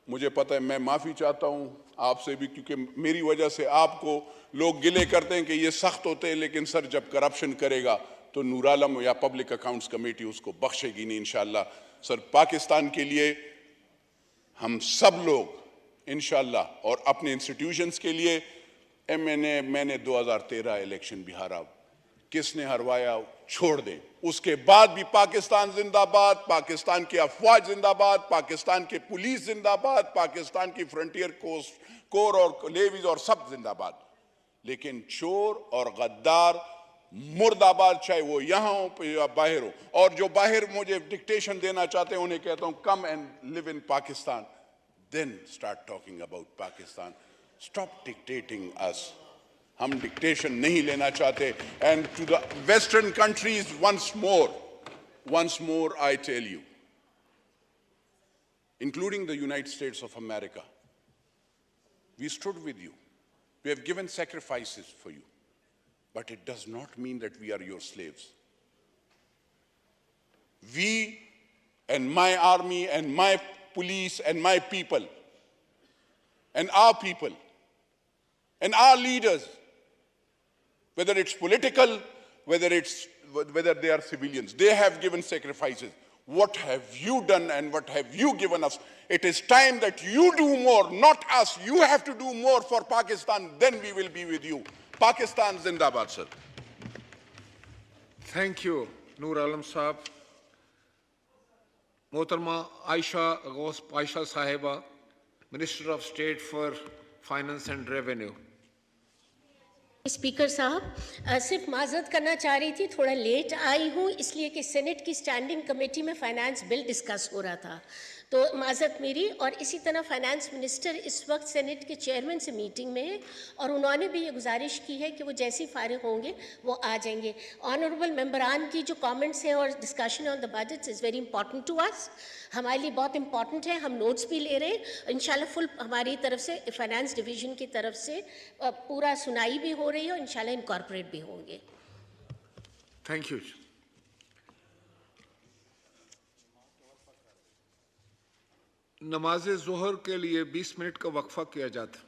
मुझे पता है, मैं माफ़ी चाहता हूं आपसे भी, क्योंकि मेरी वजह से आपको लोग गिले करते हैं कि ये सख्त होते हैं, लेकिन सर जब करप्शन करेगा तो नूर आलम या पब्लिक अकाउंट्स कमेटी उसको बख्शेगी नहीं इंशाअल्लाह। सर पाकिस्तान के लिए हम सब लोग इंशाअल्लाह, और अपने इंस्टीट्यूशंस के लिए, मैंने 2013 इलेक्शन भी हारा, किसने हरवाया छोड़ दें, उसके बाद भी पाकिस्तान जिंदाबाद, पाकिस्तान की अफवाज जिंदाबाद, पाकिस्तान के पुलिस जिंदाबाद, पाकिस्तान की फ्रंटियर कोर और नेवीज और सब जिंदाबाद। लेकिन चोर और गद्दार मुर्दाबाद, चाहे वो यहाँ हो या बाहर हो। और जो बाहर मुझे डिक्टेशन देना चाहते हैं, उन्हें कहता हूं come and live in Pakistan, then start talking about Pakistan. Stop dictating us, हम डिक्टेशन नहीं लेना चाहते। And to the western countries once more I tell you, including the United States of America, we stood with you, we have given sacrifices for you, but it does not mean that we are your slaves. We and my army and my police and my people and our people and our leaders, whether it's political, whether they are civilians, they have given sacrifices. What have you done and what have you given us? It is time that you do more, not us. You have to do more for Pakistan, then we will be with you. Pakistan Zindabad, sir. Thank you, Noor Alam Saab. Mohtarma Aisha Ghaus Paisha Sahiba, Minister of State for Finance and Revenue. Speaker साहब, सिर्फ माजरत करना चाह रही थी, थोड़ा late आई हूँ इसलिए कि सेनेट की स्टैंडिंग कमेटी में फाइनेंस बिल डिस्कस हो रहा था, तो माजरत मेरी। और इसी तरह फाइनेंस मिनिस्टर इस वक्त सेनेट के चेयरमैन से मीटिंग में है, और उन्होंने भी ये गुजारिश की है कि वो जैसे ही फारिग होंगे वो आ जाएंगे। ऑनरेबल मेंबरान की जो कमेंट्स हैं और discussion on the budget is very important to us, हमारे लिए बहुत इंपॉर्टेंट है। हम नोट्स भी ले रहे हैं, इंशाल्लाह फुल हमारी तरफ से फाइनेंस डिवीज़न की तरफ से पूरा सुनाई भी हो रही है, और इंशाल्लाह इनकॉर्पोरेट भी होंगे। Thank you. नमाज ज़ोहर के लिए 20 मिनट का वक्फा किया जाता है।